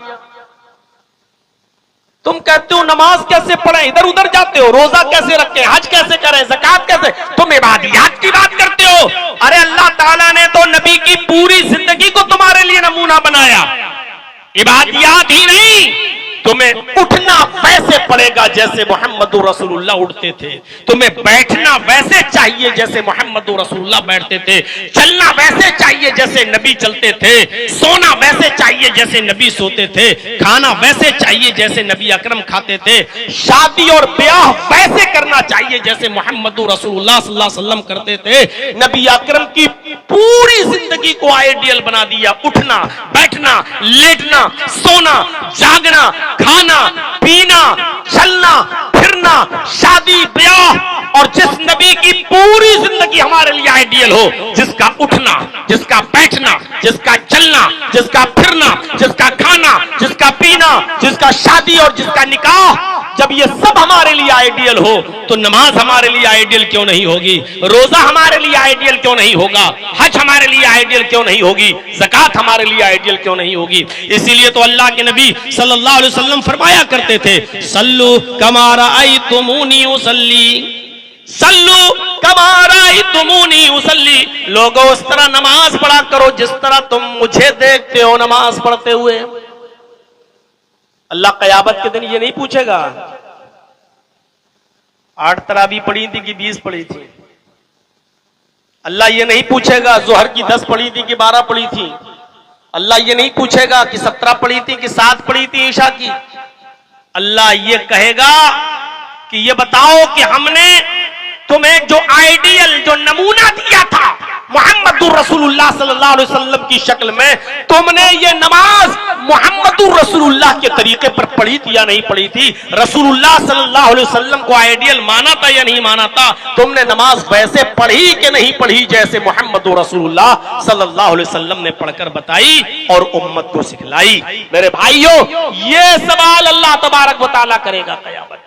تم کہتے ہو نماز کیسے پڑھیں، ادھر ادھر جاتے ہو، روزہ کیسے رکھیں، حج کیسے کریں، زکات کیسے، تم عبادیات کی بات کرتے ہو. ارے اللہ تعالیٰ نے تو نبی کی پوری زندگی کو تمہارے لیے نمونہ بنایا. عبادیات ہی نہیں، تمہیں اٹھنا اٹھنا ویسے پڑے گا جیسے محمد رسول اللہ اٹھتے تھے، تمہیں بیٹھنا ویسے چاہیے جیسے محمد رسول اللہ بیٹھتے تھے، چلنا ویسے چاہیے جیسے نبی چلتے تھے، سونا ویسے چاہیے جیسے نبی سوتے تھے، کھانا ویسے چاہیے جیسے نبی اکرم کھاتے تھے، شادی اور بیاہ ویسے کرنا چاہیے جیسے محمد رسول اللہ صلی اللہ علیہ وسلم کرتے تھے۔ نبی اکرم کی پوری زندگی کو آئیڈیل بنا دیا، اٹھنا بیٹھنا لیٹنا سونا جاگنا کھانا پینا چلنا پھرنا شادی بیاہ، اور جس نبی کی پوری زندگی ہمارے لیے آئیڈیل ہو، جس کا اٹھنا جس کا بیٹھنا جس کا چلنا جس کا پھرنا جس کا کھانا جس کا پینا جس کا شادی اور جس کا نکاح، جب یہ سب ہمارے لیے آئیڈیل ہو تو نماز ہمارے لیے آئیڈیل کیوں نہیں ہوگی؟ روزہ ہمارے لیے آئیڈیل کیوں نہیں ہوگا؟ حج ہمارے لیے آئیڈیل کیوں نہیں ہوگی؟ زکات ہمارے لیے آئیڈیل کیوں نہیں ہوگی؟ اسی لیے تو اللہ کے نبی صلی اللہ علیہ وسلم فرمایا کرتے تھے، صلو کما رأیتمونی اصلی، صلو کما رأیتمونی اصلی، لوگوں اس طرح نماز پڑھا کرو جس طرح تم مجھے دیکھتے ہو نماز پڑھتے ہوئے۔ اللہ قیامت کے دن یہ نہیں پوچھے گا 8 تراویح پڑھی تھی کہ 20 پڑھی تھی، اللہ یہ نہیں پوچھے گا ظہر کی 10 پڑھی تھی کہ 12 پڑھی تھی، اللہ یہ نہیں پوچھے گا کہ 17 پڑھی تھی کہ 7 پڑھی تھی عشاء کی۔ اللہ یہ کہے گا کہ یہ بتاؤ کہ ہم نے تمہیں جو آئیڈیل جو نمونہ دیا تھا محمد رسول اللہ صلی اللہ علیہ وسلم کی شکل میں، تم نے یہ نماز محمد رسول اللہ کے طریقے پر پڑھی تھی یا نہیں پڑھی تھی؟ رسول اللہ صلی اللہ علیہ وسلم کو آئیڈیل مانا تھا یا نہیں مانا تھا؟ تم نے نماز ویسے پڑھی کہ نہیں پڑھی جیسے محمد رسول اللہ صلی اللہ علیہ وسلم نے پڑھ کر بتائی اور امت کو سکھلائی؟ میرے بھائیوں، یہ سوال اللہ تبارک و تعالیٰ کرے گا قیامت۔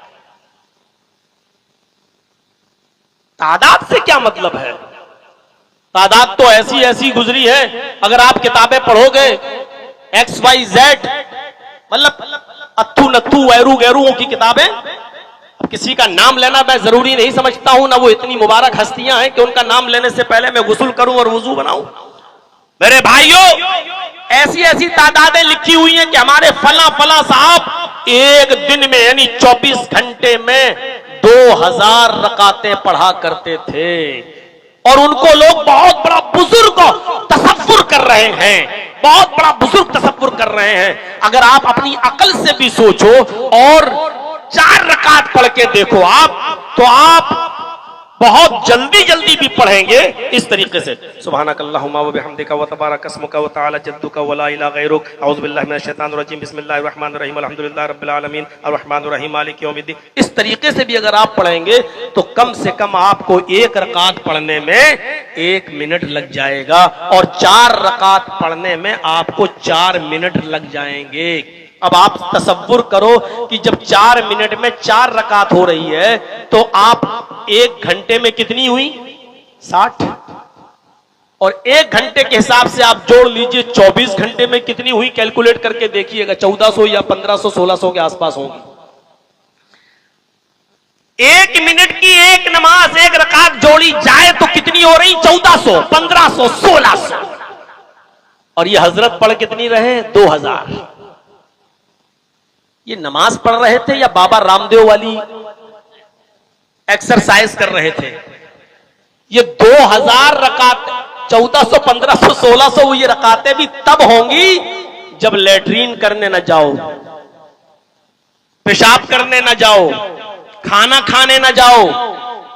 تعداد سے کیا مطلب ہے؟ تعداد تو ایسی ایسی گزری ہے، اگر آپ کتابیں پڑھو گے ایکس وائی زیڈ، مطلب اتھو نتھو ویرو گیرووں کی کتابیں، اب کسی کا نام لینا میں ضروری نہیں سمجھتا ہوں، نہ وہ اتنی مبارک ہستیاں ہیں کہ ان کا نام لینے سے پہلے میں غسل کروں اور وضو بناؤں۔ میرے بھائیوں، ایسی ایسی تعدادیں لکھی ہوئی ہیں کہ ہمارے فلاں فلاں صاحب ایک دن میں یعنی 24 گھنٹے میں 2000 رکعتیں پڑھا کرتے تھے، اور ان کو لوگ بہت بڑا بزرگ تصور کر رہے ہیں، بہت بڑا بزرگ تصور کر رہے ہیں۔ اگر آپ اپنی عقل سے بھی سوچو اور 4 رکعت پڑھ کے دیکھو آپ، تو آپ بہت جلدی جلدی بھی پڑھیں گے اس طریقے سے۔ سبحانک اللہم و بحمدک و تبارک اسمک و تعالی جدک و لا الہ غیرک، اعوذ باللہ من الشیطان الرجیم، بسم اللہ الرحمن الرحیم، الحمدللہ رب العالمین الرحمن الرحیم مالک یوم الدین۔ اس طریقے سے بھی اگر آپ پڑھیں گے تو کم سے کم آپ کو 1 رکعت پڑھنے میں 1 منٹ لگ جائے گا، اور 4 رکعت پڑھنے میں آپ کو 4 منٹ لگ جائیں گے۔ اب آپ تصور کرو کہ جب 4 منٹ میں 4 رکعت ہو رہی ہے تو آپ 1 گھنٹے میں کتنی ہوئی؟ 60، اور 1 گھنٹے کے حساب سے آپ جوڑ لیجئے 24 گھنٹے میں کتنی ہوئی، کیلکولیٹ کر کے دیکھیے گا 1400 یا 1500 1600 کے آس پاس ہوگی۔ 1 منٹ کی 1 نماز 1 رکعت جوڑی جائے تو کتنی ہو رہی؟ 1400 1500 1600، اور یہ حضرت پڑھ کتنی رہے؟ 2000۔ یہ نماز پڑھ رہے تھے یا بابا رام دیو والی ایکسرسائز کر رہے تھے؟ یہ 2000 رکعت 1400 1500 1600 یہ رکعتیں بھی تب ہوں گی جب لیٹرین کرنے نہ جاؤ، پیشاب کرنے نہ جاؤ، کھانا کھانے نہ جاؤ۔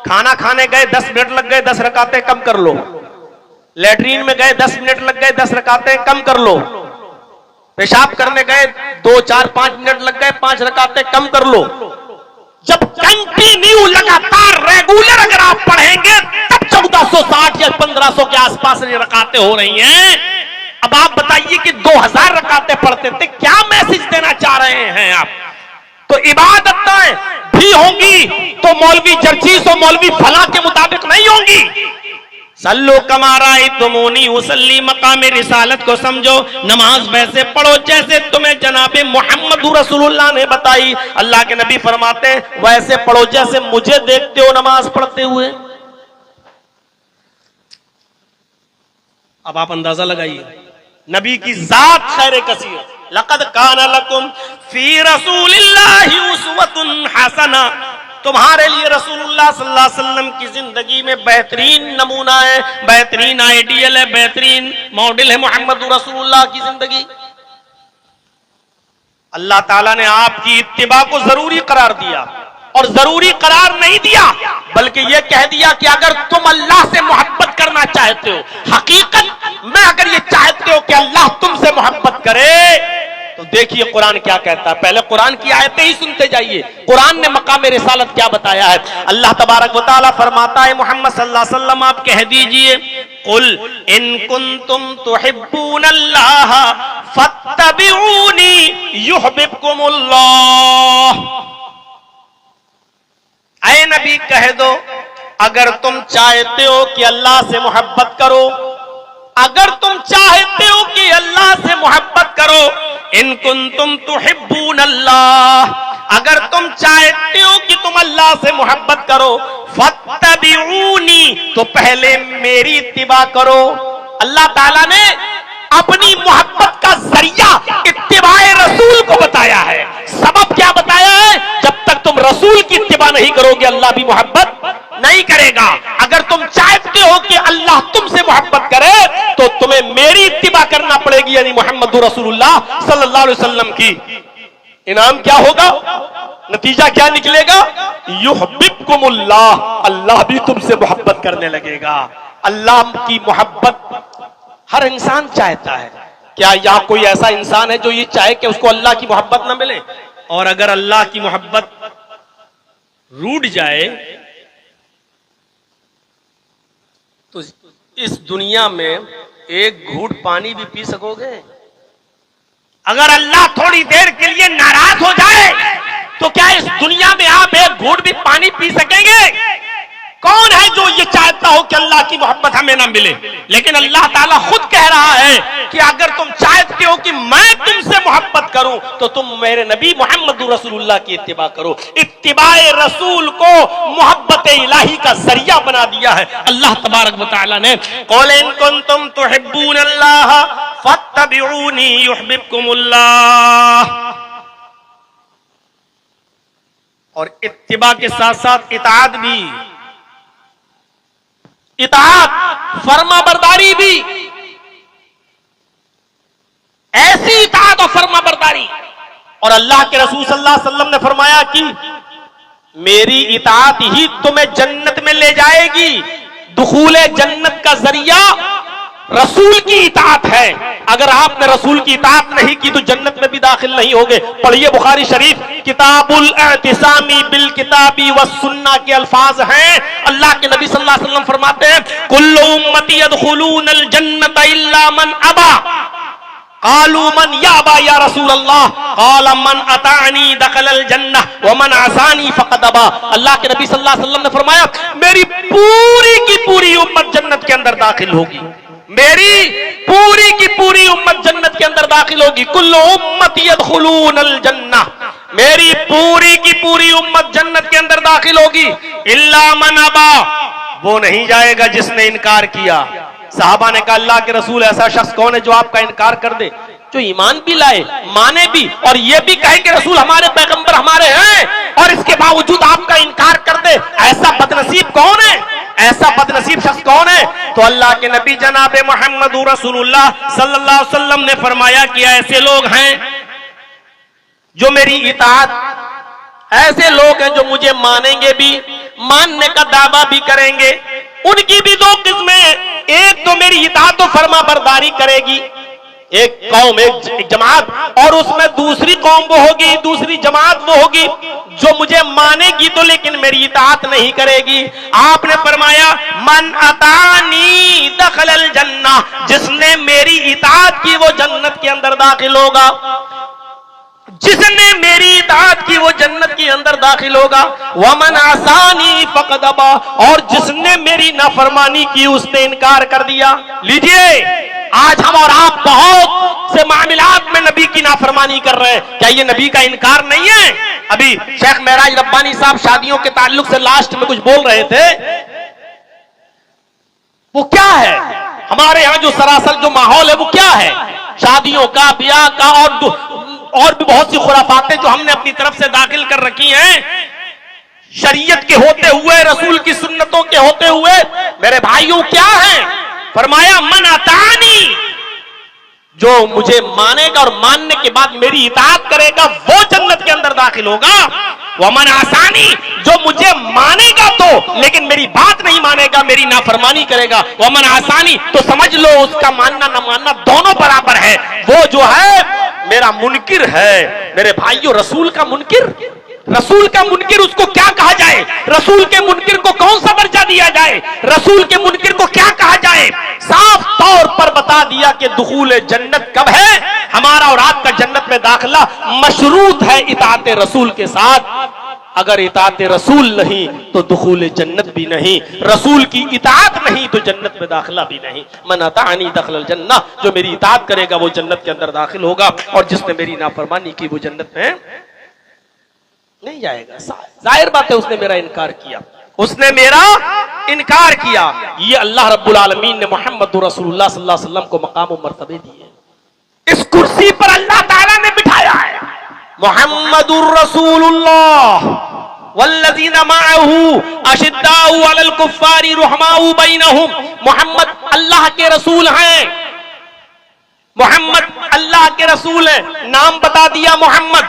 کھانا کھانے گئے 10 منٹ لگ گئے، 10 رکعتیں کم کر لو۔ لیٹرین میں گئے 10 منٹ لگ گئے، 10 رکعتیں کم کر لو۔ پیشاب کرنے گئے 2 4 5 منٹ لگ گئے، 5 رکعتیں کم کر لو۔ جب کنٹینیو لگاتار ریگولر اگر آپ پڑھیں گے تب 1460 یا 1500 کے آس پاس یہ رکعتیں ہو رہی ہیں۔ اب آپ بتائیے کہ 2000 رکعتیں پڑھتے تھے، کیا میسج دینا چاہ رہے ہیں آپ؟ تو عبادتیں بھی ہوں گی تو مولوی جرچیس اور مولوی فلاں کے مطابق نہیں ہوں گی۔ صلو کما رأیتمونی اصلی، مقام رسالت کو سمجھو، نماز ویسے پڑھو جیسے تمہیں جناب محمد رسول اللہ نے بتائی۔ اللہ کے نبی فرماتے ہیں ویسے پڑھو جیسے مجھے دیکھتے ہو نماز پڑھتے ہوئے۔ اب آپ اندازہ لگائیے نبی کی ذات خیر کثیر. لقد کان لکم فی رسول اللہ اسوۃ حسنہ، تمہارے لیے رسول اللہ صلی اللہ علیہ وسلم کی زندگی میں بہترین نمونہ ہے، بہترین آئیڈیل ہے، بہترین ماڈل ہے محمد رسول اللہ کی زندگی. اللہ تعالیٰ نے آپ کی اتباع کو ضروری قرار دیا، اور ضروری قرار نہیں دیا بلکہ یہ کہہ دیا کہ اگر تم اللہ سے محبت کرنا چاہتے ہو، حقیقت میں اگر یہ چاہتے ہو کہ اللہ تم سے محبت کرے تو دیکھیے قرآن کیا کہتا ہے. پہلے قرآن کی آیتیں ہی سنتے جائیے، قرآن نے مقام رسالت کیا بتایا ہے. اللہ تبارک و تعالیٰ فرماتا ہے محمد صلی اللہ علیہ وسلم آپ کہہ دیجئے قل ان کنتم تحبون اللہ فاتبعونی یحببکم اللہ. اے نبی کہہ دو اگر تم چاہتے ہو کہ اللہ سے محبت کرو، اگر تم چاہتے ہو کہ اللہ سے محبت کرو، ان کنتم تحبون اللہ، اگر تم چاہتے ہو کہ تم اللہ سے محبت کرو، فاتبعونی تو پہلے میری اتباع کرو. اللہ تعالیٰ نے اپنی محبت کا ذریعہ اتباع رسول کو بتایا ہے. سبب کیا بتایا ہے؟ جب تک تم رسول کی اتباع نہیں کرو گے اللہ بھی محبت نہیں کرے گا. اگر تم چاہتے ہو کہ اللہ تم سے محبت کرے تو تمہیں میری اتباع کرنا پڑے گی، یعنی محمد رسول اللہ صلی اللہ علیہ وسلم کی. انعام کیا ہوگا؟ نتیجہ کیا نکلے گا؟ یحببکم اللہ، اللہ بھی تم سے محبت کرنے لگے گا. اللہ کی محبت ہر انسان چاہتا ہے. کیا یہاں کوئی ایسا انسان ہے جو یہ چاہے کہ اس کو اللہ کی محبت نہ ملے؟ اور اگر اللہ کی محبت روٹ جائے تو اس دنیا میں ایک گھوٹ پانی بھی پی سکو گے؟ اگر اللہ تھوڑی دیر کے لیے ناراض ہو جائے تو کیا اس دنیا میں آپ ایک گھوٹ بھی پانی پی سکیں گے؟ کون ہے جو یہ چاہتا ہو کہ اللہ کی محبت ہمیں نہ ملے؟ لیکن اللہ تعالیٰ خود کہہ رہا ہے کہ اگر تم چاہتے ہو کہ میں تم سے محبت کروں تو تم میرے نبی محمد رسول اللہ کی اتباع کرو. اتباع رسول کو محبت الہی کا ذریعہ بنا دیا ہے اللہ تبارک و تعالیٰ نے. قل ان کنتم تحبون اللہ فاتبعونی یحببکم اللہ. اور اتباع کے ساتھ ساتھ اطاعت بھی، اطاعت فرما برداری بھی، ایسی اطاعت اور فرما برداری. اور اللہ کے رسول صلی اللہ علیہ وسلم نے فرمایا کہ میری اطاعت ہی تمہیں جنت میں لے جائے گی. دخول جنت کا ذریعہ رسول کی اطاعت ہے. اگر آپ نے رسول کی اطاعت نہیں کی تو جنت میں بھی داخل نہیں ہوگے. پڑھیے بخاری شریف کتاب الاعتصام بالکتاب والسنہ کے الفاظ ہیں. اللہ کے نبی صلی اللہ علیہ وسلم فرماتے ہیں کل امتی يدخلون الجنت الا من ابا. قالوا من یابا یا رسول اللہ؟ قال من اطاعنی دخل الجنہ ومن عصانی فقد ابا. اللہ کے نبی صلی اللہ علیہ وسلم نے فرمایا میری پوری کی پوری امت جنت کے اندر داخل ہوگی، میری پوری کی پوری امت جنت کے اندر داخل ہوگی. کل امتی يدخلون الجنہ، میری پوری کی پوری امت جنت کے اندر داخل ہوگی. الا من ابا، وہ نہیں جائے گا جس نے انکار کیا. صحابہ نے کہا اللہ کے رسول ایسا شخص کون ہے جو آپ کا انکار کر دے، جو ایمان بھی لائے، مانے بھی، اور یہ بھی کہے کہ رسول ہمارے پیغمبر ہمارے ہیں، اور اس کے باوجود آپ کا انکار کر دے؟ ایسا بدنصیب کون ہے؟ ایسا بدنصیب شخص کون ہے؟ تو اللہ کے نبی جناب محمد رسول اللہ صلی اللہ علیہ وسلم نے فرمایا کہ ایسے لوگ ہیں جو میری اطاعت، ایسے لوگ ہیں جو مجھے مانیں گے بھی، ماننے کا دعویٰ بھی کریں گے. ان کی بھی دو قسمیں، ایک تو میری اطاعت و فرما برداری کرے گی، ایک قوم، ایک جماعت، اور اس میں دوسری قوم وہ ہوگی، دوسری جماعت وہ ہوگی جو مجھے مانے گی تو لیکن میری اطاعت نہیں کرے گی. آپ نے فرمایا من اطاعنی دخل الجنہ، جس نے میری اطاعت کی وہ جنت کے اندر داخل ہوگا، جس نے میری اطاعت کی وہ جنت کے اندر داخل ہوگا. ومن عصانی فقد ابا، اور جس نے میری نافرمانی کی اس نے انکار کر دیا. لیجئے آج ہم اور آپ بہت سے معاملات میں نبی کی نافرمانی کر رہے ہیں، کیا یہ نبی کا انکار نہیں ہے؟ ابھی شیخ معراج ربانی صاحب شادیوں کے تعلق سے لاسٹ میں کچھ بول رہے تھے، وہ کیا ہے ہمارے ہاں جو سراسر جو ماحول ہے وہ کیا ہے؟ شادیوں کا، بیاہ کا اور بھی بہت سی خرافاتیں جو ہم نے اپنی طرف سے داخل کر رکھی ہیں، شریعت کے ہوتے ہوئے، رسول کی سنتوں کے ہوتے ہوئے، میرے بھائیوں کیا ہیں؟ فرمایا من اطاعنی، جو مجھے مانے گا اور ماننے کے بعد میری اطاعت کرے گا وہ جنت کے اندر داخل ہوگا، ومن عصانی، جو مجھے مانے گا تو لیکن میری بات نہیں مانے گا، میری نافرمانی کرے گا، ومن عصانی، تو سمجھ لو اس کا ماننا نہ ماننا دونوں برابر ہے، وہ جو ہے میرا منکر ہے۔ میرے بھائیوں رسول کا منکر، رسول کا منکر اس کو کیا کہا جائے؟ رسول کے منکر کو کون سا درجہ دیا جائے؟ رسول کے منکر کو کیا کہا جائے؟ صاف طور پر بتا دیا کہ دخول جنت کب ہے؟ ہمارا اور آپ کا جنت میں داخلہ مشروط ہے اطاعت رسول کے ساتھ، اگر اطاعت رسول نہیں تو دخول جنت بھی نہیں، رسول کی اطاعت نہیں تو جنت میں داخلہ بھی نہیں۔ من اطاعنی دخل الجنہ، جو میری اطاعت کرے گا وہ جنت کے اندر داخل ہوگا، اور جس نے میری نافرمانی کی وہ جنت میں نہیں جائے گا۔ ظاہر بات ہے اس نے میرا انکار کیا، اس نے میرا انکار کیا۔ یہ اللہ رب العالمین نے محمد رسول اللہ صلی اللہ علیہ وسلم کو مقام و مرتبے دیے، اس کرسی پر اللہ تعالیٰ نے بٹھایا ہے۔ محمد الرسول اللہ والذین معہ اشداء علی الکفار رحماء بینہم، محمد اللہ کے رسول ہیں، محمد اللہ کے رسول ہیں، نام بتا دیا محمد،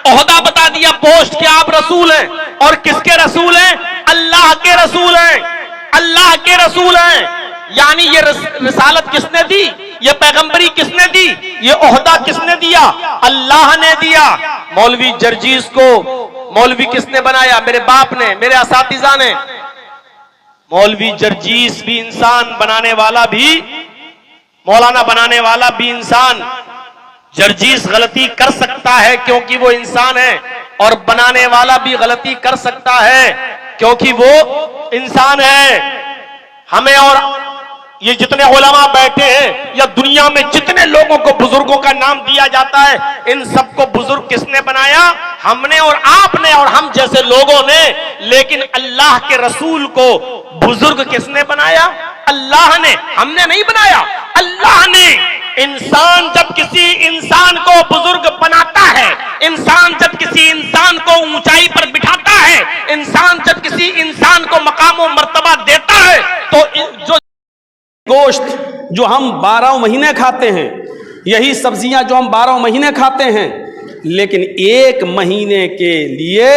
عہدہ بتا دیا، پوسٹ کے آپ رسول ہیں، اور کس کے رسول ہیں؟ اللہ کے رسول ہیں، اللہ کے رسول ہیں۔ یعنی یہ رسالت کس نے دی؟ یہ پیغمبری کس نے دی؟ یہ عہدہ کس نے دیا؟ اللہ نے دیا۔ مولوی جرجیس کو مولوی کس نے بنایا؟ میرے باپ نے، میرے اساتذہ نے۔ مولوی جرجیس بھی انسان، بنانے والا بھی، مولانا بنانے والا بھی انسان۔ جرجیس غلطی کر سکتا ہے کیونکہ وہ انسان ہے، اور بنانے والا بھی غلطی کر سکتا ہے کیونکہ وہ انسان ہے۔ ہمیں اور یہ جتنے علماء بیٹھے ہیں یا دنیا میں جتنے لوگوں کو بزرگوں کا نام دیا جاتا ہے، ان سب کو بزرگ کس نے بنایا؟ ہم نے اور آپ نے اور ہم جیسے لوگوں نے۔ لیکن اللہ کے رسول کو بزرگ کس نے بنایا؟ اللہ نے، ہم نے نہیں بنایا، اللہ نے۔ انسان جب کسی انسان کو بزرگ بناتا ہے، انسان جب کسی انسان کو اونچائی پر بٹھاتا ہے، انسان جب کسی انسان کو مقام و مرتبہ دیتا ہے، تو جو گوشت جو ہم 12 مہینے کھاتے ہیں، یہی سبزیاں جو ہم 12 مہینے کھاتے ہیں، لیکن ایک مہینے کے لیے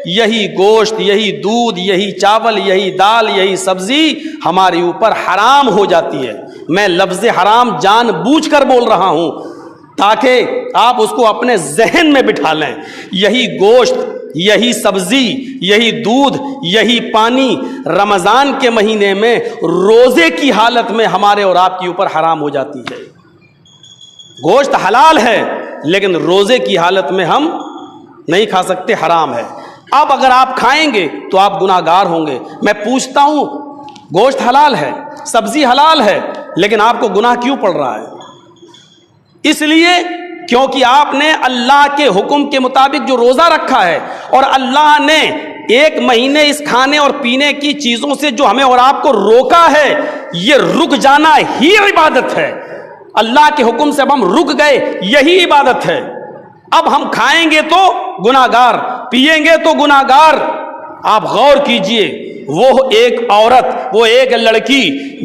یہی گوشت، یہی دودھ، یہی چاول، یہی دال، یہی سبزی ہمارے اوپر حرام ہو جاتی ہے۔ میں لفظ حرام جان بوجھ کر بول رہا ہوں تاکہ آپ اس کو اپنے ذہن میں بٹھا لیں۔ یہی گوشت، یہی سبزی، یہی دودھ، یہی پانی رمضان کے مہینے میں روزے کی حالت میں ہمارے اور آپ کے اوپر حرام ہو جاتی ہے۔ گوشت حلال ہے لیکن روزے کی حالت میں ہم نہیں کھا سکتے، حرام ہے۔ اب اگر آپ کھائیں گے تو آپ گناہ گار ہوں گے۔ میں پوچھتا ہوں، گوشت حلال ہے، سبزی حلال ہے، لیکن آپ کو گناہ کیوں پڑ رہا ہے؟ اس لیے کیونکہ آپ نے اللہ کے حکم کے مطابق جو روزہ رکھا ہے، اور اللہ نے ایک مہینے اس کھانے اور پینے کی چیزوں سے جو ہمیں اور آپ کو روکا ہے، یہ رک جانا ہی عبادت ہے۔ اللہ کے حکم سے اب ہم رک گئے، یہی عبادت ہے۔ اب ہم کھائیں گے تو گناہ گار، پیئیں گے تو گناہ گار۔ آپ غور کیجئے، وہ ایک عورت، وہ ایک لڑکی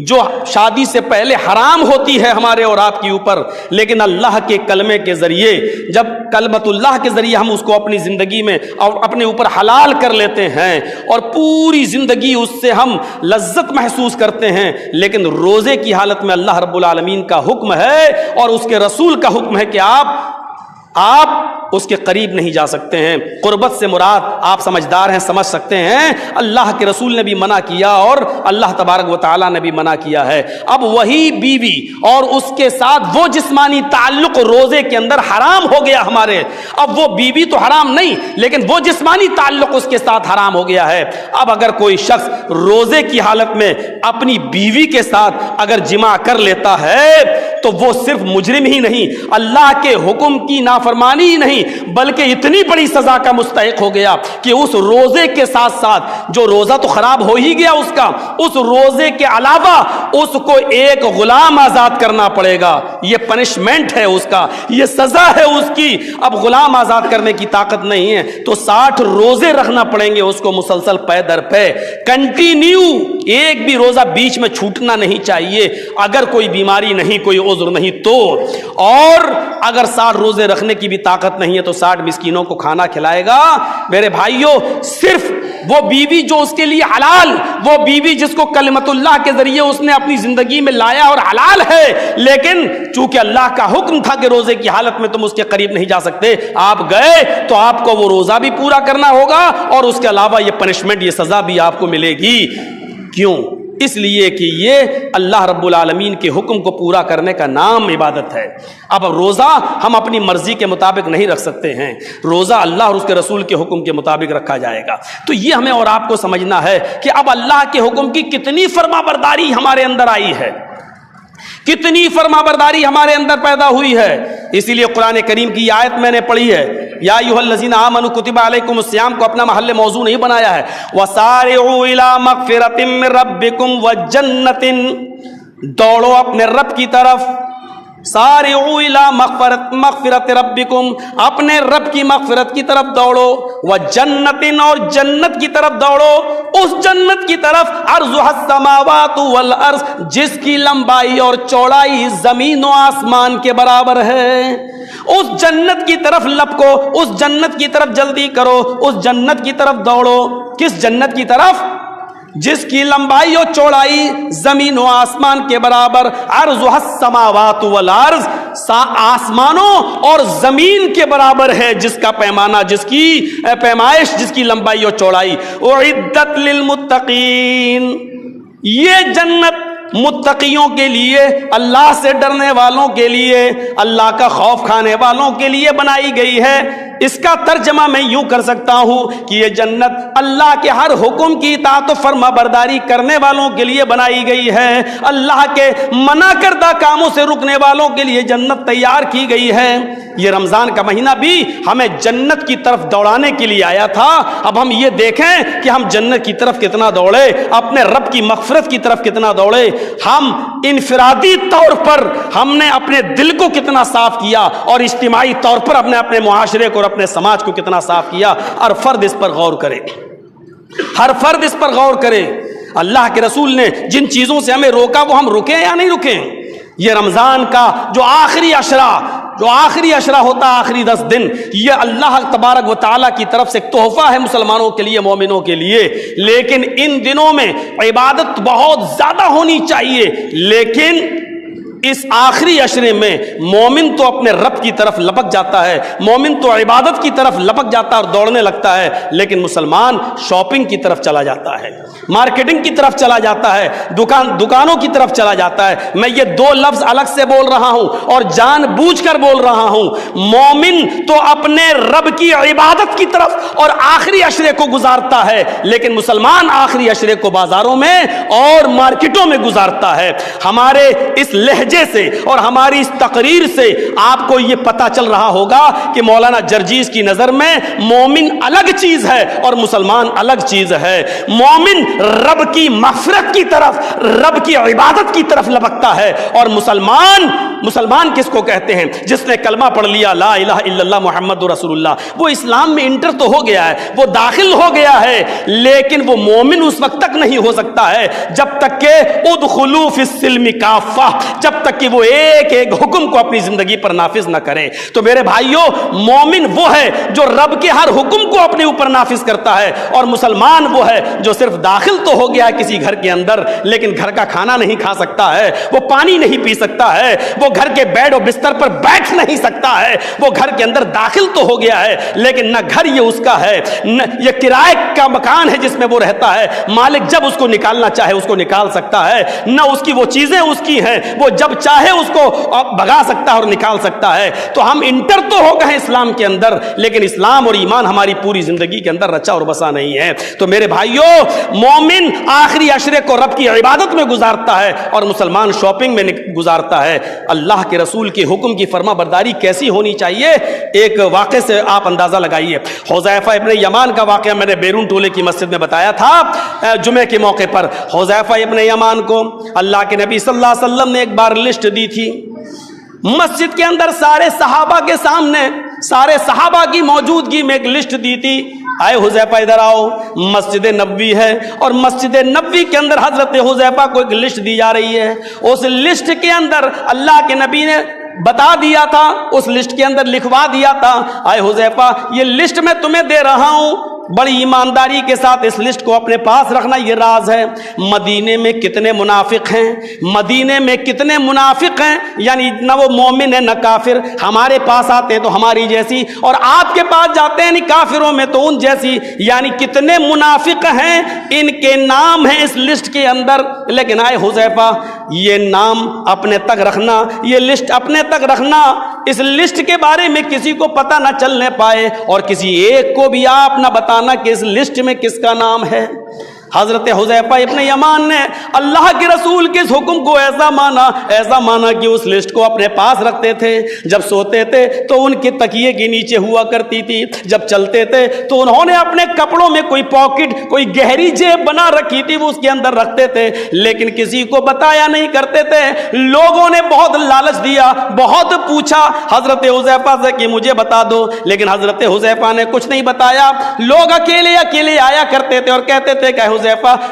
جو شادی سے پہلے حرام ہوتی ہے ہمارے اور آپ کے اوپر، لیکن اللہ کے کلمے کے ذریعے، جب کلمت اللہ کے ذریعے ہم اس کو اپنی زندگی میں اور اپنے اوپر حلال کر لیتے ہیں اور پوری زندگی اس سے ہم لذت محسوس کرتے ہیں، لیکن روزے کی حالت میں اللہ رب العالمین کا حکم ہے اور اس کے رسول کا حکم ہے کہ آپ اس کے قریب نہیں جا سکتے ہیں۔ قربت سے مراد، آپ سمجھدار ہیں، سمجھ سکتے ہیں، اللہ کے رسول نے بھی منع کیا اور اللہ تبارک و تعالیٰ نے بھی منع کیا ہے۔ اب وہی بیوی اور اس کے ساتھ وہ جسمانی تعلق روزے کے اندر حرام ہو گیا ہمارے۔ اب وہ بیوی تو حرام نہیں، لیکن وہ جسمانی تعلق اس کے ساتھ حرام ہو گیا ہے۔ اب اگر کوئی شخص روزے کی حالت میں اپنی بیوی کے ساتھ اگر جماع کر لیتا ہے تو وہ صرف مجرم ہی نہیں، اللہ کے حکم کی نافرمانی ہی نہیں بلکہ اتنی بڑی سزا کا مستحق ہو گیا کہ اس روزے کے ساتھ ساتھ، جو روزہ تو خراب ہو ہی گیا اس کا، اس روزے کے علاوہ اس کو ایک غلام آزاد کرنا پڑے گا۔ یہ پنشمنٹ ہے اس کا، یہ سزا ہے اس کی۔ اب غلام آزاد کرنے کی طاقت نہیں ہے تو 60 روزے رکھنا پڑیں گے اس کو، مسلسل پے در پے، کنٹینیو، ایک بھی روزہ بیچ میں چھوٹنا نہیں چاہیے، اگر کوئی بیماری نہیں، کوئی عذر نہیں تو۔ اور اگر 60 روزے رکھنے کی بھی طاقت نہیں ہے تو 60 مسکینوں کو کھانا کھلائے گا۔ میرے بھائیوں، صرف وہ بیوی جو اس کے لیے حلال، وہ بیوی جس کو کلمت اللہ کے ذریعے اس نے اپنی زندگی میں لایا اور حلال ہے، لیکن چونکہ اللہ کا حکم تھا کہ روزے کی حالت میں تم اس کے قریب نہیں جا سکتے، آپ گئے تو آپ کو وہ روزہ بھی پورا کرنا ہوگا اور اس کے علاوہ یہ پنشمنٹ، یہ سزا بھی آپ کو ملے گی۔ کیوں؟ اس لیے کہ یہ اللہ رب العالمین کے حکم کو پورا کرنے کا نام عبادت ہے۔ اب روزہ ہم اپنی مرضی کے مطابق نہیں رکھ سکتے ہیں، روزہ اللہ اور اس کے رسول کے حکم کے مطابق رکھا جائے گا۔ تو یہ ہمیں اور آپ کو سمجھنا ہے کہ اب اللہ کے حکم کی کتنی فرما برداری ہمارے اندر آئی ہے، کتنی فرما برداری ہمارے اندر پیدا ہوئی ہے۔ اسی لیے قرآن کریم کی آیت میں نے پڑھی ہے، یا ایھا الذین آمنوا کتب علیکم الصیام کو اپنا محل موضوع نہیں بنایا ہے، وسارعوا الی مغفرۃ من ربکم وجنۃ، دوڑو اپنے رب کی طرف، سارعوا الی مغفرۃ ربکم، اپنے رب کی مغفرت کی طرف دوڑو، وجنۃ، اور جنت کی طرف دوڑو، اس جنت کی طرف عرضها السماوات والارض، جس کی لمبائی اور چوڑائی زمین و آسمان کے برابر ہے۔ اس جنت کی طرف لپکو، اس جنت کی طرف جلدی کرو، اس جنت کی طرف دوڑو۔ کس جنت کی طرف؟ جس کی لمبائی اور چوڑائی زمین و آسمان کے برابر، عرضها السماوات والارض، آسمانوں اور زمین کے برابر ہے جس کا پیمانہ، جس کی پیمائش، جس کی لمبائی اور چوڑائی۔ اعدت للمتقین، یہ جنت متقیوں کے لیے، اللہ سے ڈرنے والوں کے لیے، اللہ کا خوف کھانے والوں کے لیے بنائی گئی ہے۔ اس کا ترجمہ میں یوں کر سکتا ہوں کہ یہ جنت اللہ کے ہر حکم کی اطاعت و فرما برداری کرنے والوں کے لیے بنائی گئی ہے، اللہ کے منع کردہ کاموں سے رکنے والوں کے لیے جنت تیار کی گئی ہے۔ یہ رمضان کا مہینہ بھی ہمیں جنت کی طرف دوڑانے کے لیے آیا تھا۔ اب ہم یہ دیکھیں کہ ہم جنت کی طرف کتنا دوڑے، اپنے رب کی مغفرت کی طرف کتنا دوڑے۔ ہم انفرادی طور پر ہم نے اپنے دل کو کتنا صاف کیا اور اجتماعی طور پر اپنے معاشرے کو اور اپنے سماج کو کتنا صاف کیا۔ ہر فرد اس پر غور کرے، ہر فرد اس پر غور کرے۔ اللہ کے رسول نے جن چیزوں سے ہمیں روکا وہ ہم رکیں یا نہیں رکیں۔ یہ رمضان کا جو آخری عشرہ ہوتا ہے، آخری 10 دن، یہ اللہ تبارک و تعالیٰ کی طرف سے ایک تحفہ ہے مسلمانوں کے لیے، مومنوں کے لیے۔ لیکن ان دنوں میں عبادت بہت زیادہ ہونی چاہیے، لیکن اس آخری عشرے میں مومن تو اپنے رب کی طرف لپک جاتا ہے، مومن تو عبادت کی طرف لپک جاتا ہے اور دوڑنے لگتا ہے، لیکن مسلمان شاپنگ کی طرف چلا جاتا ہے، مارکیٹنگ کی طرف چلا جاتا ہے، دکانوں کی طرف چلا جاتا ہے۔ میں یہ 2 لفظ الگ سے بول رہا ہوں اور جان بوجھ کر بول رہا ہوں۔ مومن تو اپنے رب کی عبادت کی طرف اور آخری عشرے کو گزارتا ہے، لیکن مسلمان آخری عشرے کو بازاروں میں اور مارکیٹوں میں گزارتا ہے۔ ہمارے اس لہجے سے اور ہماری اس تقریر سے آپ کو یہ پتا چل رہا ہوگا کہ مولانا جرجیز کی نظر میں مومن الگ چیز ہے اور مسلمان الگ چیز ہے۔ مومن رب کی مغفرت کی طرف، رب کی عبادت کی طرف لپکتا ہے، اور مسلمان کس کو کہتے ہیں؟ جس نے کلمہ پڑھ لیا لا الہ الا اللہ محمد رسول اللہ، وہ اسلام میں انٹر تو ہو گیا ہے، وہ داخل ہو گیا ہے، لیکن وہ مومن اس وقت تک نہیں ہو سکتا ہے جب تک کہ ادخلوا فی السلم کافہ، جب تک کہ وہ ایک ایک حکم کو اپنی زندگی پر نافذ نہ کرے۔ تو میرے بھائیوں، مومن وہ ہے جو رب کے ہر حکم کو اپنے اوپر نافذ کرتا ہے، اور مسلمان وہ ہے جو صرف داخل تو ہو گیا ہے کسی گھر کے اندر، لیکن گھر کا کھانا نہیں کھا سکتا ہے، وہ پانی نہیں پی سکتا ہے، وہ گھر کے بیڈ و بستر پر بیٹھ نہیں سکتا ہے، وہ گھر کے اندر داخل تو ہو گیا ہے، لیکن نہ گھر یہ اس کا ہے، نہ یہ کرائے کا مکان ہے جس میں وہ رہتا ہے، مالک جب اس کو نکالنا چاہے اس کو نکال سکتا ہے، نہ اس کی وہ چیزیں اس کی ہیں، وہ جب چاہے اس کو بھگا سکتا ہے اور نکال سکتا ہے۔ تو ہم انٹر تو ہو گئے اسلام کے اندر، لیکن اسلام اور ایمان ہماری پوری زندگی کے اندر رچا اور بسا نہیں ہے۔ تو میرے بھائیوں، مومن آخری عشرے کو رب کی عبادت میں گزارتا ہے اور مسلمان شاپنگ میں گزارتا ہے۔ اللہ اللہ کے رسول کے حکم کی فرما برداری کیسی ہونی چاہیے، ایک واقعے سے آپ اندازہ لگائیے۔ حذیفہ ابن یمان کا واقعہ میں نے بیرون ٹولے کی مسجد میں بتایا تھا جمعے کے موقع پر۔ حذیفہ ابن یمان کو اللہ کے نبی صلی اللہ علیہ وسلم نے ایک بار لسٹ دی تھی، مسجد کے اندر سارے صحابہ کے سامنے، سارے صحابہ کی موجودگی میں ایک لسٹ دی تھی، آئے حذیفہ ادھر آؤ، مسجد نبوی ہے اور مسجد نبوی کے اندر حضرت حذیفہ کو ایک لسٹ دی جا رہی ہے۔ اس لسٹ کے اندر اللہ کے نبی نے بتا دیا تھا، اس لسٹ کے اندر لکھوا دیا تھا، آئے حذیفہ یہ لسٹ میں تمہیں دے رہا ہوں، بڑی ایمانداری کے ساتھ اس لسٹ کو اپنے پاس رکھنا، یہ راز ہے۔ مدینے میں کتنے منافق ہیں، مدینے میں کتنے منافق ہیں، یعنی نہ وہ مومن ہے نہ کافر، ہمارے پاس آتے ہیں تو ہماری جیسی، اور آپ کے پاس جاتے ہیں نہیں کافروں میں تو ان جیسی، یعنی کتنے منافق ہیں، ان کے نام ہیں اس لسٹ کے اندر۔ لیکن آئے حذیفہ یہ نام اپنے تک رکھنا، یہ لسٹ اپنے تک رکھنا، اس لسٹ کے بارے میں کسی کو پتہ نہ چلنے پائے، اور کسی ایک کو بھی آپ نہ بتانا کہ اس لسٹ میں کس کا نام ہے۔ حضرت حذیفہ ابن یمان نے اللہ کے رسول کے اس حکم کو ایسا مانا کہ اس لسٹ کو اپنے پاس رکھتے تھے، جب سوتے تھے تو ان کے تکیے کے نیچے ہوا کرتی تھی، جب چلتے تھے تو انہوں نے اپنے کپڑوں میں کوئی پاکٹ، کوئی گہری جیب بنا رکھی تھی، وہ اس کے اندر رکھتے تھے، لیکن کسی کو بتایا نہیں کرتے تھے۔ لوگوں نے بہت لالچ دیا، بہت پوچھا حضرت حذیفہ سے کہ مجھے بتا دو، لیکن حضرت حذیفہ نے کچھ نہیں بتایا۔ لوگ اکیلے آیا کرتے تھے اور کہتے تھے کہ حذیفہ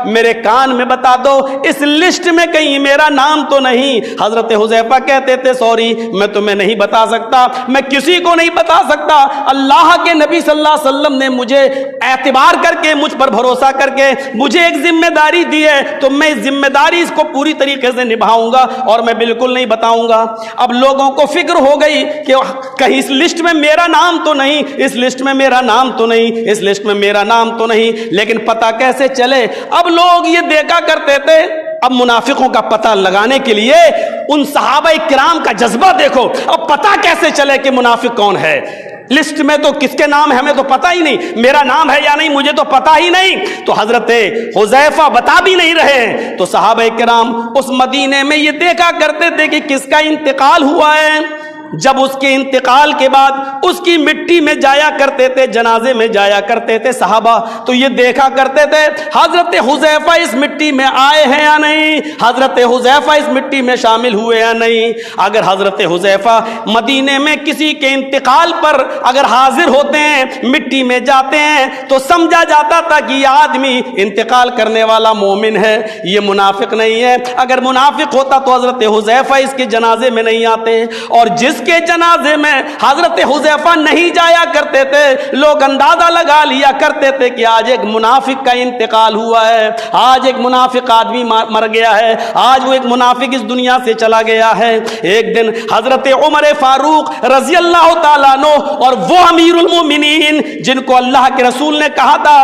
میرے کان میں بتا دو، اس لسٹ میں کہیں میرا نام تو نہیں۔ حضرت حذیفہ کہتے تھے سوری میں تمہیں نہیں بتا سکتا، میں کسی کو نہیں بتا سکتا، اللہ کے نبی صلی اللہ علیہ وسلم نے مجھے اعتبار کر کے، مجھ پر بھروسہ کر کے مجھے ایک ذمہ داری دی ہے، تو میں اس ذمہ داری اس کو پوری طریقے سے نبھاؤں گا اور میں بالکل نہیں بتاؤں گا۔ اب لوگوں کو فکر ہو گئی کہ کہیں اس لسٹ میں میرا نام تو نہیں، اس لسٹ میں میرا نام تو نہیں، اس لسٹ میں میرا نام تو نہیں، لیکن پتہ کیسے چلے؟ اب لوگ یہ دیکھا کرتے تھے، اب منافقوں کا پتہ لگانے کے لیے ان صحابہ کرام کا جذبہ دیکھو، اب پتہ کیسے چلے کہ منافق کون ہے؟ لسٹ میں تو کس کے نام ہے ہمیں تو پتہ ہی نہیں، میرا نام ہے یا نہیں مجھے تو پتہ ہی نہیں، تو حضرت حذیفہ بتا بھی نہیں رہے ہیں، تو صحابہ کرام اس مدینے میں یہ دیکھا کرتے تھے کہ کس کا انتقال ہوا ہے۔ جب اس کے انتقال کے بعد اس کی مٹی میں جایا کرتے تھے، جنازے میں جایا کرتے تھے صحابہ، تو یہ دیکھا کرتے تھے حضرت حذیفہ اس مٹی میں آئے ہیں یا نہیں، حضرت حذیفہ اس مٹی میں شامل ہوئے یا نہیں۔ اگر حضرت حذیفہ مدینے میں کسی کے انتقال پر اگر حاضر ہوتے ہیں، مٹی میں جاتے ہیں، تو سمجھا جاتا تھا کہ یہ آدمی انتقال کرنے والا مومن ہے، یہ منافق نہیں ہے۔ اگر منافق ہوتا تو حضرت حذیفہ اس کے جنازے میں نہیں آتے، اور جس کے جنازے میں حضرت حذیفہ نہیں جایا کرتے تھے، لوگ اندازہ لگا لیا کرتے تھے کہ آج ایک منافق کا انتقال ہوا ہے، آج ایک منافق آدمی مر گیا ہے، آج وہ ایک منافق اس دنیا سے چلا گیا ہے۔ ایک دن حضرت عمر فاروق رضی اللہ تعالیٰ عنہ، اور وہ امیر المومنین جن کو اللہ کے رسول نے کہا تھا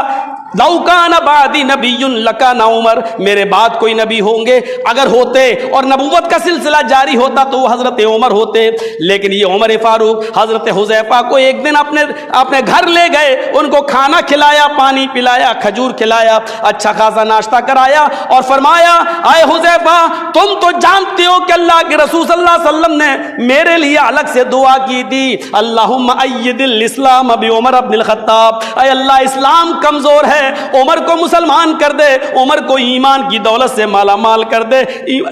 لو کان بعدی نبی لکان عمر، میرے بعد کوئی نبی ہوں گے، اگر ہوتے اور نبوت کا سلسلہ جاری ہوتا تو وہ حضرت عمر ہوتے، لیکن یہ عمر فاروق حضرت حذیفہ کو ایک دن اپنے گھر لے گئے، ان کو کھانا کھلایا، پانی پلایا، کھجور کھلایا، اچھا خاصا ناشتہ کرایا، اور فرمایا اے حذیفہ تم تو جانتے ہو کہ اللہ کے رسول صلی اللہ علیہ وسلم نے میرے لیے الگ سے دعا کی تھی، اللہم اید الاسلام بعمر بن الخطاب، اے اللہ اسلام کمزور ہے، عمر کو مسلمان کر دے، عمر کو ایمان کی دولت سے مالا مال کر دے،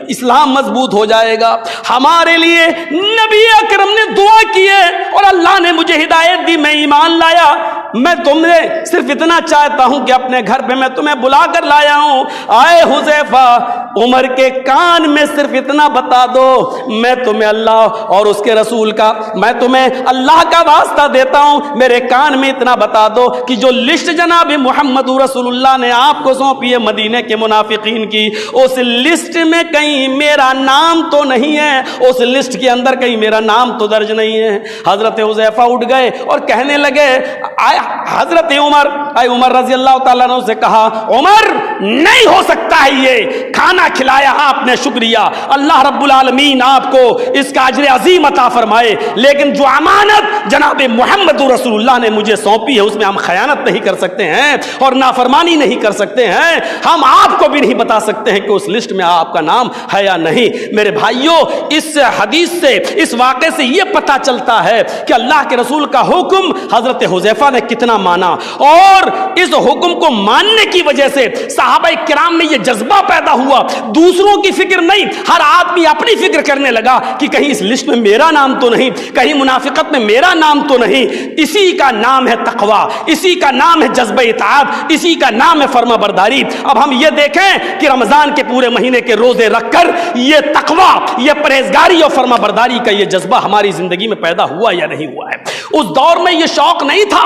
اسلام مضبوط ہو جائے گا۔ ہمارے لیے نبی اکرم نے دعا کی ہے اور اللہ نے مجھے ہدایت دی، میں ایمان لایا، میں تمہیں صرف اتنا چاہتا ہوں کہ اپنے گھر پہ میں تمہیں بلا کر لایا ہوں، آئے حذیفہ عمر کے کان میں صرف اتنا بتا دو، میں تمہیں اللہ اور اس کے رسول کا، میں تمہیں اللہ کا واسطہ دیتا ہوں، میرے کان میں اتنا بتا دو کہ جو لسٹ جناب محمد رسول اللہ نے آپ کو سونپی ہے مدینے کے منافقین کی، اس لسٹ میں کہیں میرا نام تو نہیں ہے، اس لسٹ کے اندر کہیں میرا نام تو درج نہیں ہے۔ حضرت حذیفہ اٹھ گئے اور کہنے لگے حضرت عمر رضی اللہ تعالیٰ عنہ سے کہا عمر نہیں ہو سکتا ہے یہ کھانا کھلایا آپ نے شکریہ اللہ رب العالمین آپ کو اس کا اجر عظیم عطا فرمائے لیکن جو امانت جناب محمد رسول اللہ نے مجھے سونپی ہے اس میں ہم خیانت نہیں کر سکتے ہیں اور نافرمانی نہیں کر سکتے ہیں ہم آپ کو بھی نہیں بتا سکتے ہیں کہ اس لسٹ میں آپ کا نام ہے یا نہیں میرے بھائیوں اس حدیث سے اس واقعے سے یہ پتہ چلتا ہے کہ اللہ کے رسول کا حکم حضرت حذیفہ نے کتنا مانا اور اس حکم کو ماننے کی وجہ سے صحابہ کرام میں یہ جذبہ پیدا ہوا دوسروں کی فکر نہیں ہر آدمی اپنی فکر کرنے لگا کہ کہیں اس لسٹ میں میرا نام تو نہیں کہیں منافقت میں میرا نام تو نہیں اسی کا نام ہے تقوی اسی کا نام ہے جذبہ اطاعت اسی کا نام ہے فرما برداری اب ہم یہ دیکھیں کہ رمضان کے پورے مہینے کے روزے رکھ کر یہ تقوی یہ پرہیزگاری اور فرما برداری کا یہ جذبہ ہماری زندگی میں پیدا ہوا یا نہیں ہوا ہے اس دور میں یہ شوق نہیں تھا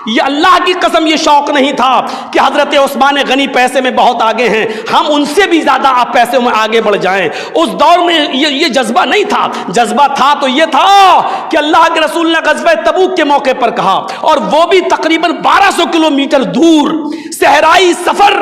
یہ اللہ کی قسم یہ شوق نہیں تھا کہ حضرت عثمان غنی پیسے میں بہت آگے ہیں ہم ان سے بھی زیادہ آپ پیسے میں آگے بڑھ جائیں اس دور میں یہ جذبہ نہیں تھا جذبہ تھا تو یہ تھا کہ اللہ کے رسول نے غزوہ تبوک کے موقع پر کہا اور وہ بھی تقریباً 1200 کلومیٹر دور صحرائی سفر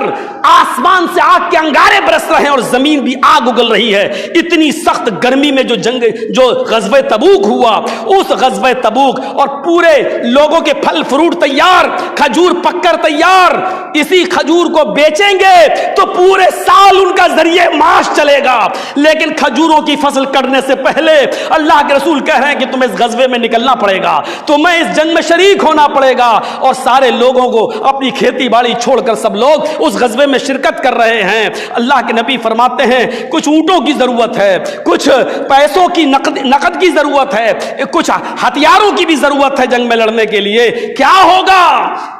آسمان سے آگ کے انگارے برس رہے ہیں اور زمین بھی آگ اگل رہی ہے اتنی سخت گرمی میں جو غزوہ تبوک ہوا اس غزوہ تبوک اور پورے لوگوں کے پھل فروٹ تیار کھجور پکر تیار اسی کھجور کو بیچیں گے تو پورے سال ان کا ذریعہ معاش چلے گا لیکن کھجوروں کی فصل کٹنے سے پہلے اللہ کے رسول کہہ رہے ہیں کہ تمہیں اس غزوے میں نکلنا پڑے گا تمہیں اس جنگ میں شریک ہونا پڑے گا اور سارے لوگوں کو اپنی کھیتی باڑی چھوڑ کر سب لوگ اس غزوے میں شرکت کر رہے ہیں اللہ کے نبی فرماتے ہیں کچھ اونٹوں کی ضرورت ہے کچھ پیسوں کی نقد کی ضرورت ہے کچھ ہتھیاروں کی بھی ضرورت ہے جنگ میں لڑنے کے لیے کیا ہوگا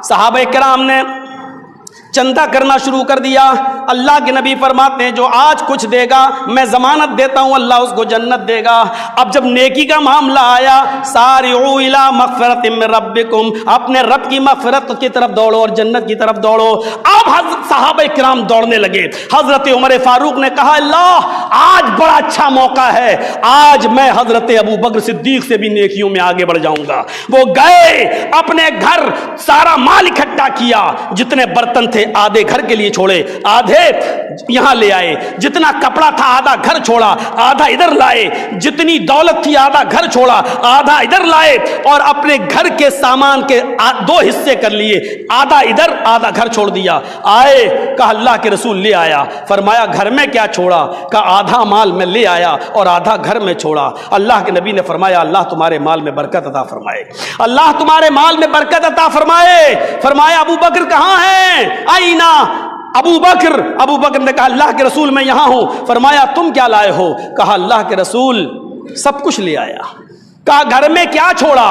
صحابہ کرام نے چندہ کرنا شروع کر دیا اللہ کے نبی فرماتے ہیں جو آج کچھ دے گا میں ضمانت دیتا ہوں اللہ اس کو جنت دے گا اب جب نیکی کا معاملہ آیا سارعوا الی مغفرۃ من ربکم اپنے رب کی مغفرت کی طرف دوڑو اور جنت کی طرف دوڑو اب صحابہ کرام دوڑنے لگے حضرت عمر فاروق نے کہا اللہ آج بڑا اچھا موقع ہے آج میں حضرت ابو بکر صدیق سے بھی نیکیوں میں آگے بڑھ جاؤں گا وہ گئے اپنے گھر سارا مال اکٹھا کیا جتنے برتن تھے آدھے گھر کے لیے چھوڑے آدھے یہاں لے آئے جتنا کپڑا تھا آدھا گھر چھوڑا آدھا ادھر لائے جتنی دولت تھی آدھا گھر چھوڑا آدھا ادھر لائے اور اپنے گھر کے سامان کے 2 حصے کر لیے آدھا ادھر آدھا گھر چھوڑ دیا آئے کہا اللہ کے رسول لے آیا فرمایا گھر میں کیا چھوڑا کہا آدھا مال میں لے آیا اور آدھا گھر میں چھوڑا اللہ کے نبی نے فرمایا اللہ تمہارے مال میں برکت عطا فرمائے اللہ تمہارے مال میں برکت عطا فرمائے فرمایا ابو بکر کہاں ہیں آئینہ ابو بکر نے کہا اللہ کے رسول میں یہاں ہوں فرمایا تم کیا لائے ہو کہا اللہ کے رسول سب کچھ لے آیا کہا گھر میں کیا چھوڑا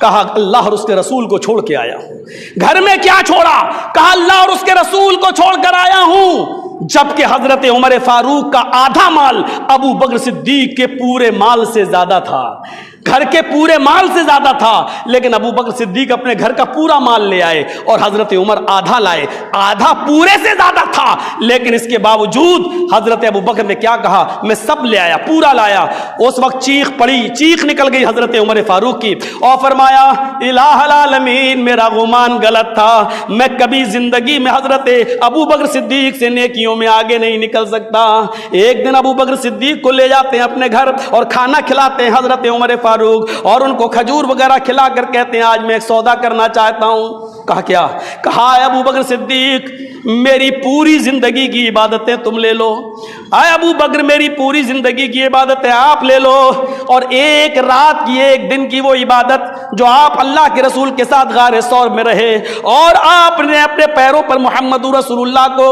کہا اللہ اور اس کے رسول کو چھوڑ کے آیا ہوں گھر میں کیا چھوڑا کہا اللہ اور اس کے رسول کو چھوڑ کر آیا ہوں جبکہ حضرت عمر فاروق کا آدھا مال ابو بکر صدیق کے پورے مال سے زیادہ تھا گھر کے پورے مال سے زیادہ تھا لیکن ابو بکر صدیق اپنے گھر کا پورا مال لے آئے اور حضرت عمر آدھا لائے آدھا پورے سے زیادہ تھا لیکن اس کے باوجود حضرت ابو بکر نے کیا کہا میں سب لے آیا پورا لایا اس وقت چیخ پڑی چیخ نکل گئی حضرت عمر فاروق کی اور فرمایا الہ العالمین میرا گمان غلط تھا میں کبھی زندگی میں حضرت ابو بکر صدیق سے نیکیوں میں آگے نہیں نکل سکتا ایک دن ابو بکر صدیق کو لے جاتے ہیں اپنے گھر اور کھانا کھلاتے ہیں حضرت عمر فاروق اور ان کو کھجور وغیرہ کھلا کر کہتے ہیں آج میں ایک سودا کرنا چاہتا ہوں کہا کیا کہا ابو بکر صدیق میری پوری زندگی کی عبادتیں تم لے لو آئے ابو بکر میری پوری زندگی کی عبادتیں آپ لے لو اور ایک رات کی ایک دن کی وہ عبادت جو آپ اللہ کے رسول کے ساتھ غار ثور میں رہے اور آپ نے اپنے پیروں پر محمد رسول اللہ کو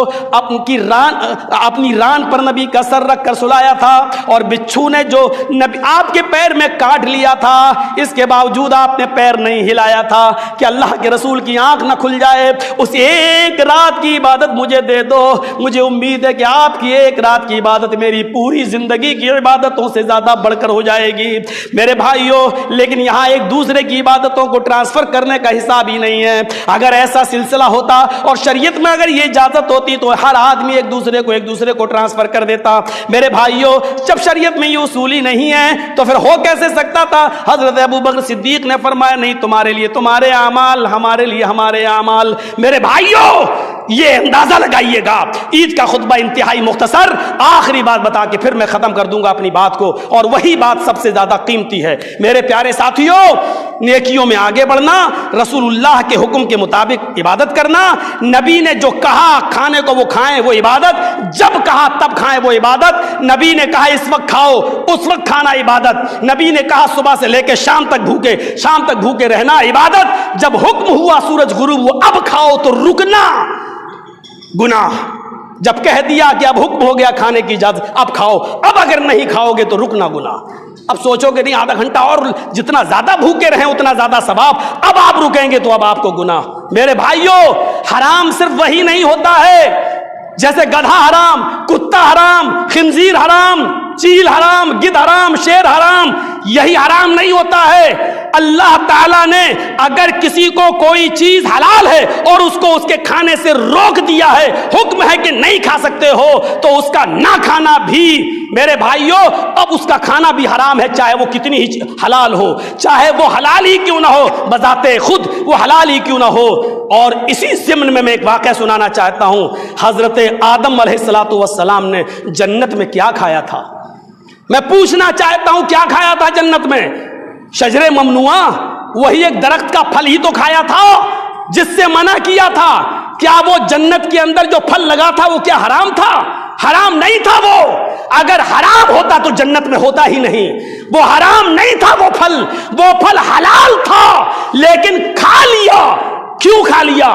اپنی ران پر نبی کا سر رکھ کر سلایا تھا اور بچھو نے جو نبی آپ کے پیر میں کاٹ لیا تھا اس کے باوجود آپ نے پیر نہیں ہلایا تھا کہ اللہ کے رسول کی آنکھ نہ کھل جائے اس ایک رات کی عبادت مجھے دے دو مجھے امید ہے کہ آپ کی ایک رات کی عبادت میری پوری زندگی کی عبادتوں سے زیادہ بڑھ کر ہو جائے گی میرے بھائیوں لیکن یہاں ایک دوسرے کی عبادتوں کو ٹرانسفر کرنے کا حساب ہی نہیں ہے۔ اگر ایسا سلسلہ ہوتا اور شریعت میں اگر یہ اجازت ہوتی تو ہر آدمی ایک دوسرے کو ٹرانسفر کر دیتا۔ میرے بھائیوں، جب شریعت میں یہ اصول ہی نہیں ہے تو پھر ہو کیسے سکتا تھا؟ حضرت ابوبکر صدیق نے فرمایا نہیں، تمہارے لیے تمہارے اعمال، ہمارے لیے ہمارے اعمال۔ میرے بھائیوں، یہ اندازہ لگائیے گا، عید کا خطبہ انتہائی مختصر، آخری بات بتا کے پھر میں ختم کر دوں گا اپنی بات کو، اور وہی بات سب سے زیادہ قیمتی ہے۔ میرے پیارے ساتھیوں، نیکیوں میں آگے بڑھنا، رسول اللہ کے حکم کے مطابق عبادت کرنا، نبی نے جو کہا کھانے کو وہ کھائیں وہ عبادت، جب کہا تب کھائیں وہ عبادت، نبی نے کہا اس وقت کھاؤ اس وقت کھانا عبادت، نبی نے کہا صبح سے لے کے شام تک بھوکے رہنا عبادت، جب حکم ہوا سورج غروب وہ اب کھاؤ تو رکنا گناہ، جب کہہ دیا کہ اب حکم ہو گیا کھانے کی اجازت اب کھاؤ، اب اگر نہیں کھاؤ گے تو رکنا گناہ۔ اب سوچو کہ نہیں آدھا گھنٹہ اور جتنا زیادہ بھوکے رہیں اتنا زیادہ ثواب، اب آپ رکیں گے تو اب آپ کو گناہ۔ میرے بھائیوں، حرام صرف وہی نہیں ہوتا ہے جیسے گدھا حرام، کتا حرام، خنزیر حرام، چیل حرام، گدھ حرام، شیر حرام، یہی حرام نہیں ہوتا ہے۔ اللہ تعالیٰ نے اگر کسی کو کوئی چیز حلال ہے اور اس کو اس کے کھانے سے روک دیا ہے، حکم ہے کہ نہیں کھا سکتے ہو، تو اس کا نہ کھانا بھی، میرے بھائیوں، اب اس کا کھانا بھی حرام ہے، چاہے وہ کتنی ہی حلال ہو، چاہے وہ حلال ہی کیوں نہ ہو، بذات خود وہ حلال ہی کیوں نہ ہو۔ اور اسی ضمن میں ایک واقعہ سنانا چاہتا ہوں۔ حضرت آدم علیہ السلام نے جنت میں کیا کھایا تھا؟ میں پوچھنا چاہتا ہوں کیا کھایا تھا جنت میں؟ شجر ممنوعہ، وہی ایک درخت کا پھل ہی تو کھایا تھا جس سے منع کیا تھا۔ کیا وہ جنت کے اندر جو پھل لگا تھا وہ کیا حرام تھا؟ حرام نہیں تھا وہ۔ اگر حرام ہوتا تو جنت میں ہوتا ہی نہیں۔ وہ حرام نہیں تھا وہ پھل حلال تھا، لیکن کھا لیا۔ کیوں کھا لیا؟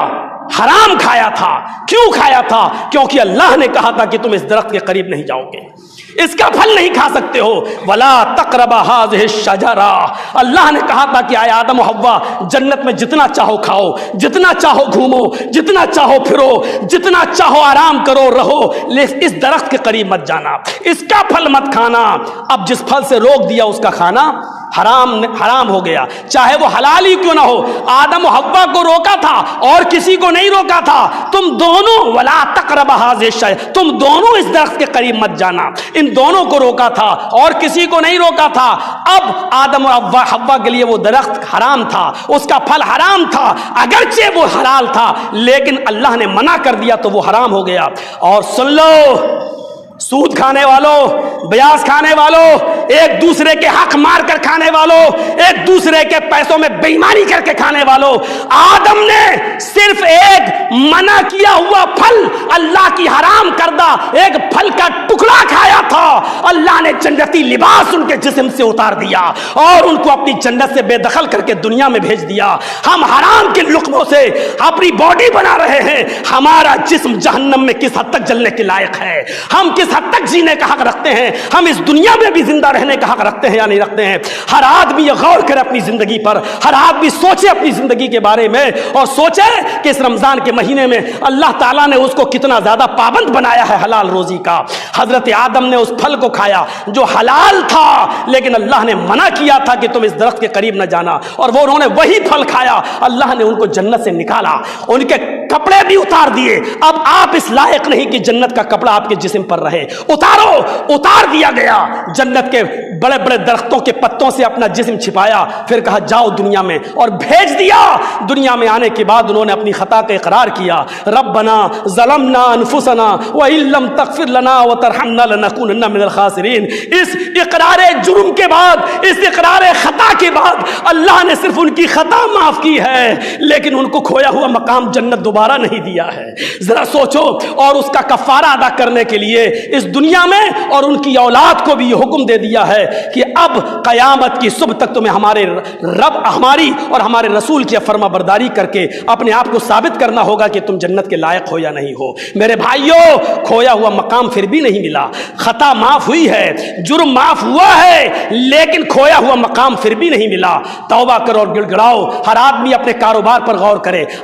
حرام کھایا تھا۔ کیوں کھایا تھا؟ کیونکہ اللہ نے کہا تھا کہ تم اس درخت کے قریب نہیں جاؤ گے، اس کا پھل نہیں کھا سکتے ہو۔ وَلَا تَقْرَبَا هَٰذِهِ الشَّجَرَةَ، اللہ نے کہا تھا کہ آئے آدم و حوا، جنت میں جتنا چاہو کھاؤ، جتنا چاہو گھومو، جتنا چاہو پھرو، جتنا چاہو آرام کرو رہو، اس درخت کے قریب مت جانا، اس کا پھل مت کھانا۔ اب جس پھل سے روک دیا اس کا کھانا حرام ہو گیا، چاہے وہ حلال ہی کیوں نہ ہو۔ آدم و حوا کو روکا تھا اور کسی کو نہیں روکا تھا، تم دونوں ولا تقربا هذه الشجرة، تم دونوں اس درخت کے قریب مت جانا، ان دونوں کو روکا تھا اور کسی کو نہیں روکا تھا۔ اب آدم و حوا کے لیے وہ درخت حرام تھا، اس کا پھل حرام تھا، اگرچہ وہ حلال تھا لیکن اللہ نے منع کر دیا تو وہ حرام ہو گیا۔ اور سن لو، سود کھانے والوں، بیاس کھانے والوں، ایک دوسرے کے حق مار کر کھانے والوں، ایک دوسرے کے پیسوں میں بے ایمانی کر کے کھانے والوں، آدم نے صرف ایک منع کیا ہوا پھل، اللہ کی حرام کردہ ایک پھل کا ٹکڑا کھایا تھا، اللہ نے جنتی لباس ان کے جسم سے اتار دیا اور ان کو اپنی جنت سے بے دخل کر کے دنیا میں بھیج دیا۔ ہم حرام کے لقموں سے اپنی باڈی بنا رہے ہیں، ہمارا جسم جہنم میں کس حد تک جلنے کے لائق ہے، ہم کس حد تک جینے کا حق رکھتے ہیں، ہم اس دنیا میں بھی زندہ رہنے کا حق رکھتے ہیں یا نہیں رکھتے ہیں۔ ہر آدمی یہ غور کرے اپنی زندگی پر، ہر آدمی سوچے اپنی زندگی کے بارے میں، اور سوچے کہ اس رمضان کے مہینے میں اللہ تعالیٰ نے اس کو کتنا زیادہ پابند بنایا ہے حلال روزی کا۔ حضرت آدم نے اس پھل کو کھایا جو حلال تھا، لیکن اللہ نے منع کیا تھا کہ تم اس درخت کے قریب نہ جانا، اور وہ انہوں نے وہی پھل کھایا، اللہ نے ان کو جنت سے نکالا، ان کے کپڑے بھی اتار دیے۔ اب آپ اس لائق نہیں کہ جنت کا کپڑا آپ کے جسم پر رہے، اتار دیا گیا۔ جنت کے بڑے بڑے درختوں کے پتوں سے اپنا جسم چھپایا، پھر کہا جاؤ دنیا میں، اور بھیج دیا۔ دنیا میں آنے کے بعد انہوں نے اپنی خطا کا اقرار کیا، ربنا ظلمنا انفسنا وان لم تغفر لنا وترحمنا لنکونن من الخاسرین۔ اس اقرار جرم کے بعد، اس اقرار خطا کے بعد اللہ نے صرف ان کی خطا معاف کی ہے، لیکن ان کو کھویا ہوا مقام جنت دوبارہ نہیں دیا ہے۔ ذرا سوچو، اور اس کا کفارہ ادا کرنے کے لیے اس دنیا میں اور ان کی اولاد کو بھی یہ حکم دے دیا ہے کہ اب قیامت کی صبح تک تمہیں ہمارے رب، ہماری اور ہمارے رسول کی فرما برداری کر کے اپنے آپ کو ثابت کرنا ہوگا کہ تم جنت کے لائق ہو یا نہیں ہو۔ میرے بھائیوں، کھویا ہوا مقام پھر بھی نہیں ملا، خطا معاف ہوئی ہے، جرم معاف ہوا ہے، لیکن کھویا ہوا مقام پھر بھی نہیں ملا۔ توبہ کرو اور گڑ گڑاؤ۔ ہر آدمی اپنے کاروبار پر غور کرے،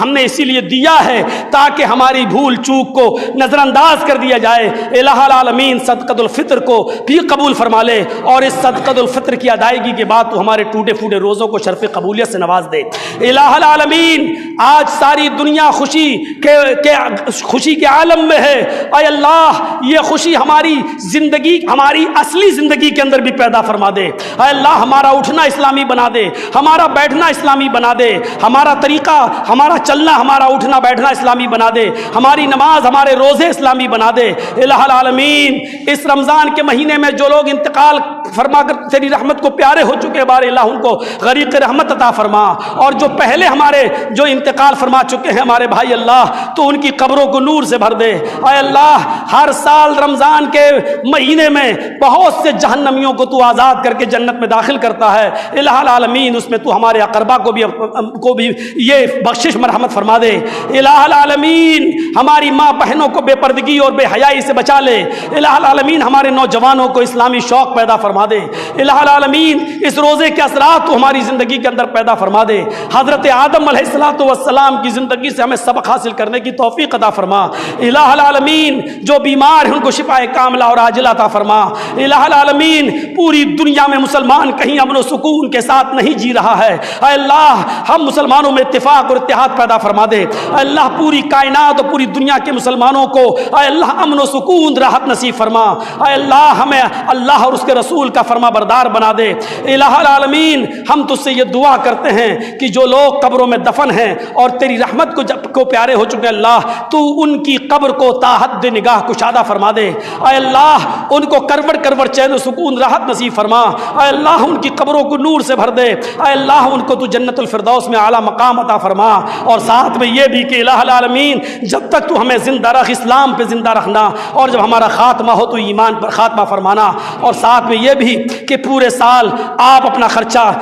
ہم نے اسی لیے دیا ہے تاکہ ہماری بھول چوک کو نظر انداز کر دیا جائے۔ الہ العالمین صدقۃ الفطر کو بھی قبول فرما لے، اور اس صدقۃ الفطر کی ادائیگی کے بعد تو ہمارے ٹوٹے پھوٹے روزوں کو شرف قبولیت سے نواز دے۔ الہ العالمین آج ساری دنیا خوشی کے عالم میں ہے۔ اے اللہ یہ خوشی ہماری زندگی، ہماری اصلی زندگی کے اندر بھی پیدا فرما دے۔ اے اللہ ہمارا اٹھنا اسلامی بنا دے، ہمارا بیٹھنا اسلامی بنا دے، ہمارا طریقہ، ہمارا چلنا، ہمارا اٹھنا بیٹھنا اسلامی بنا دے، ہماری نماز، ہمارے روزے اسلامی بنا دے۔ الہ العالمین اس رمضان کے مہینے میں جو لوگ انتقال فرما کر تیری رحمت کو پیارے ہو چکے بار الہ ان کو غریق رحمت عطا فرما، اور جو پہلے ہمارے جو انتقال فرما چکے ہیں ہمارے بھائی اللہ تو ان کی قبروں کو نور سے بھر دے۔ اے اللہ ہر سال رمضان کے مہینے میں بہت سے جہنمیوں کو تو آزاد کر کے جنت میں داخل کرتا ہے۔ الہ العالمین اس میں تو ہمارے اقربا کو بھی یہ بخشش مرحمت فرما دے۔ الہ العالمین ہماری ماں بہنوں کو بے پردگی اور بے حیائی سے بچا لے۔ الہ العالمین ہمارے نوجوانوں کو اسلامی شوق پیدا فرما دے۔ الہ العالمین اس روزے کے اثرات تو ہماری زندگی کے اندر پیدا فرما دے۔ حضرت آدم علیہ السلام کی زندگی سے ہمیں سبق حاصل کرنے کی توفیق عطا فرما۔ الہ العالمین جو بیمار ہیں ان کو شفاء کاملہ اور عاجلہ عطا فرما۔ الہ العالمین پوری دنیا میں مسلمان کہیں امن و سکون کے ساتھ نہیں جی رہا ہے، اے اللہ ہم مسلمانوں میں اتفاق اور اتحاد پیدا فرما دے۔ اے اللہ پوری کائنات اور پوری دنیا کے مسلمانوں کو اے اللہ امن و سکون راحت نصیب فرما۔ اے اللہ ہمیں اللہ اور اس کے رسول کا فرما بردار بنا دے۔ الہ العالمین ہم تجھ سے یہ دعا کرتے ہیں کہ جو لوگ قبروں میں دفن ہیں اور تیری رحمت کو پیارے ہو چکے اللہ تو ان کی قبر کو تا حد نگاہ کشادہ فرما دے۔ اے اللہ ان کو کروڑ کروڑ چین و سکون راحت نصیب فرما۔ اے اللہ ان کی قبروں کو نور سے بھر دے۔ اے اللہ ان کو تو جنت الفردوس میں اعلیٰ مقام عطا فرما، اور ساتھ میں یہ بھی کہ الہ العالمین جب تک تو ہمیں زندہ رکھ اسلام پہ زندہ رکھنا، اور جب ہمارا خاتمہ ہو تو ایمان پر خاتمہ فرمانا، اور ساتھ میں یہ بھی کہ پورے سال آپ اپنا خرچہ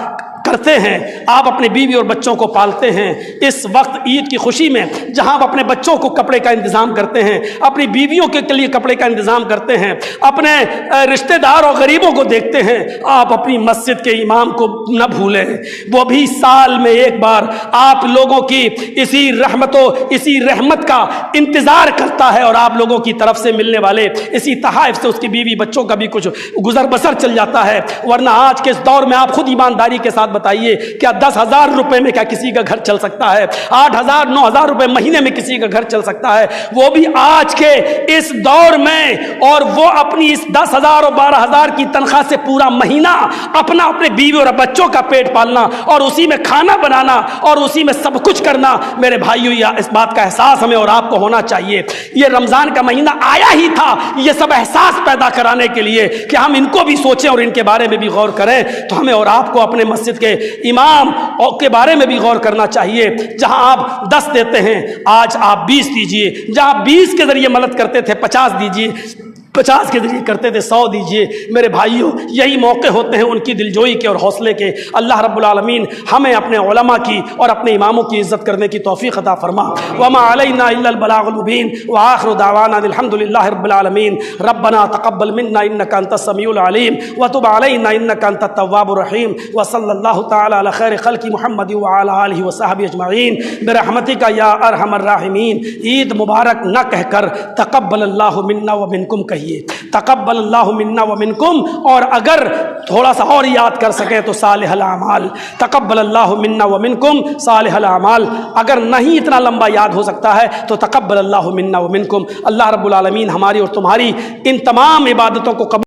کرتے ہیں، آپ اپنے بیوی اور بچوں کو پالتے ہیں، اس وقت عید کی خوشی میں جہاں آپ اپنے بچوں کو کپڑے کا انتظام کرتے ہیں، اپنی بیویوں کے لیے کپڑے کا انتظام کرتے ہیں، اپنے رشتہ دار اور غریبوں کو دیکھتے ہیں، آپ اپنی مسجد کے امام کو نہ بھولیں، وہ بھی سال میں ایک بار آپ لوگوں کی اسی رحمت کا انتظار کرتا ہے، اور آپ لوگوں کی طرف سے ملنے والے اسی تحائف سے اس کی بیوی بچوں کا بھی کچھ گزر بسر چل جاتا ہے۔ ورنہ آج کے اس دور میں آپ خود ایمانداری کے ساتھ بتائیے کیا 10,000 روپے میں کیا کسی کا گھر چل سکتا ہے؟ 8,000 9,000 روپے مہینے میں کسی کا گھر چل سکتا ہے؟ وہ بھی آج کے اس دور میں، اور وہ اپنی اس 10,000 اور 12,000 کی تنخواہ سے پورا مہینہ اپنے بیوی اور بچوں کا پیٹ پالنا، اور اسی میں کھانا بنانا، اور اسی میں سب کچھ کرنا۔ میرے بھائیو اس بات کا احساس ہمیں اور آپ کو ہونا چاہیے۔ یہ رمضان کا مہینہ آیا ہی تھا یہ سب احساس پیدا کرانے کے لیے کہ ہم ان کو بھی سوچیں اور ان کے بارے میں بھی غور کریں۔ تو ہمیں اور آپ کو اپنے مسجد کے امام کے بارے میں بھی غور کرنا چاہیے۔ جہاں آپ 10 دیتے ہیں آج آپ 20 دیجئے، جہاں 20 کے ذریعے مدد کرتے تھے 50 دیجئے، 50 کے ذریعے کرتے تھے 100 دیجئے۔ میرے بھائیوں یہی موقع ہوتے ہیں ان کی دلجوئی کے اور حوصلے کے۔ اللہ رب العالمین ہمیں اپنے علماء کی اور اپنے اماموں کی عزت کرنے کی توفیق عطا فرما۔ وما علینا الا البلاغ المبین، وآخر دعوانا الحمد للہ رب العالمین۔ ربنا تقبل منا انک انت السمیع العلیم وتب علینا انک انت التواب الرحیم، وصلی اللہ تعالی علی خیر خلق محمد وعلی آلہ وصحبہ اجمعین برحمتک یا ارحم الراحمین۔ عید مبارک نہ کہہ کر تقبل اللہ منا ومنکم کہیے، تقبل اللہ منا ومنکم، اور اگر تھوڑا سا اور یاد کر سکیں تو صالح الاعمال، تقبل اللہ منا ومنکم صالح الاعمال۔ اگر نہیں اتنا لمبا یاد ہو سکتا ہے تو تقبل اللہ منا ومنکم۔ اللہ رب العالمین ہماری اور تمہاری ان تمام عبادتوں کو قبول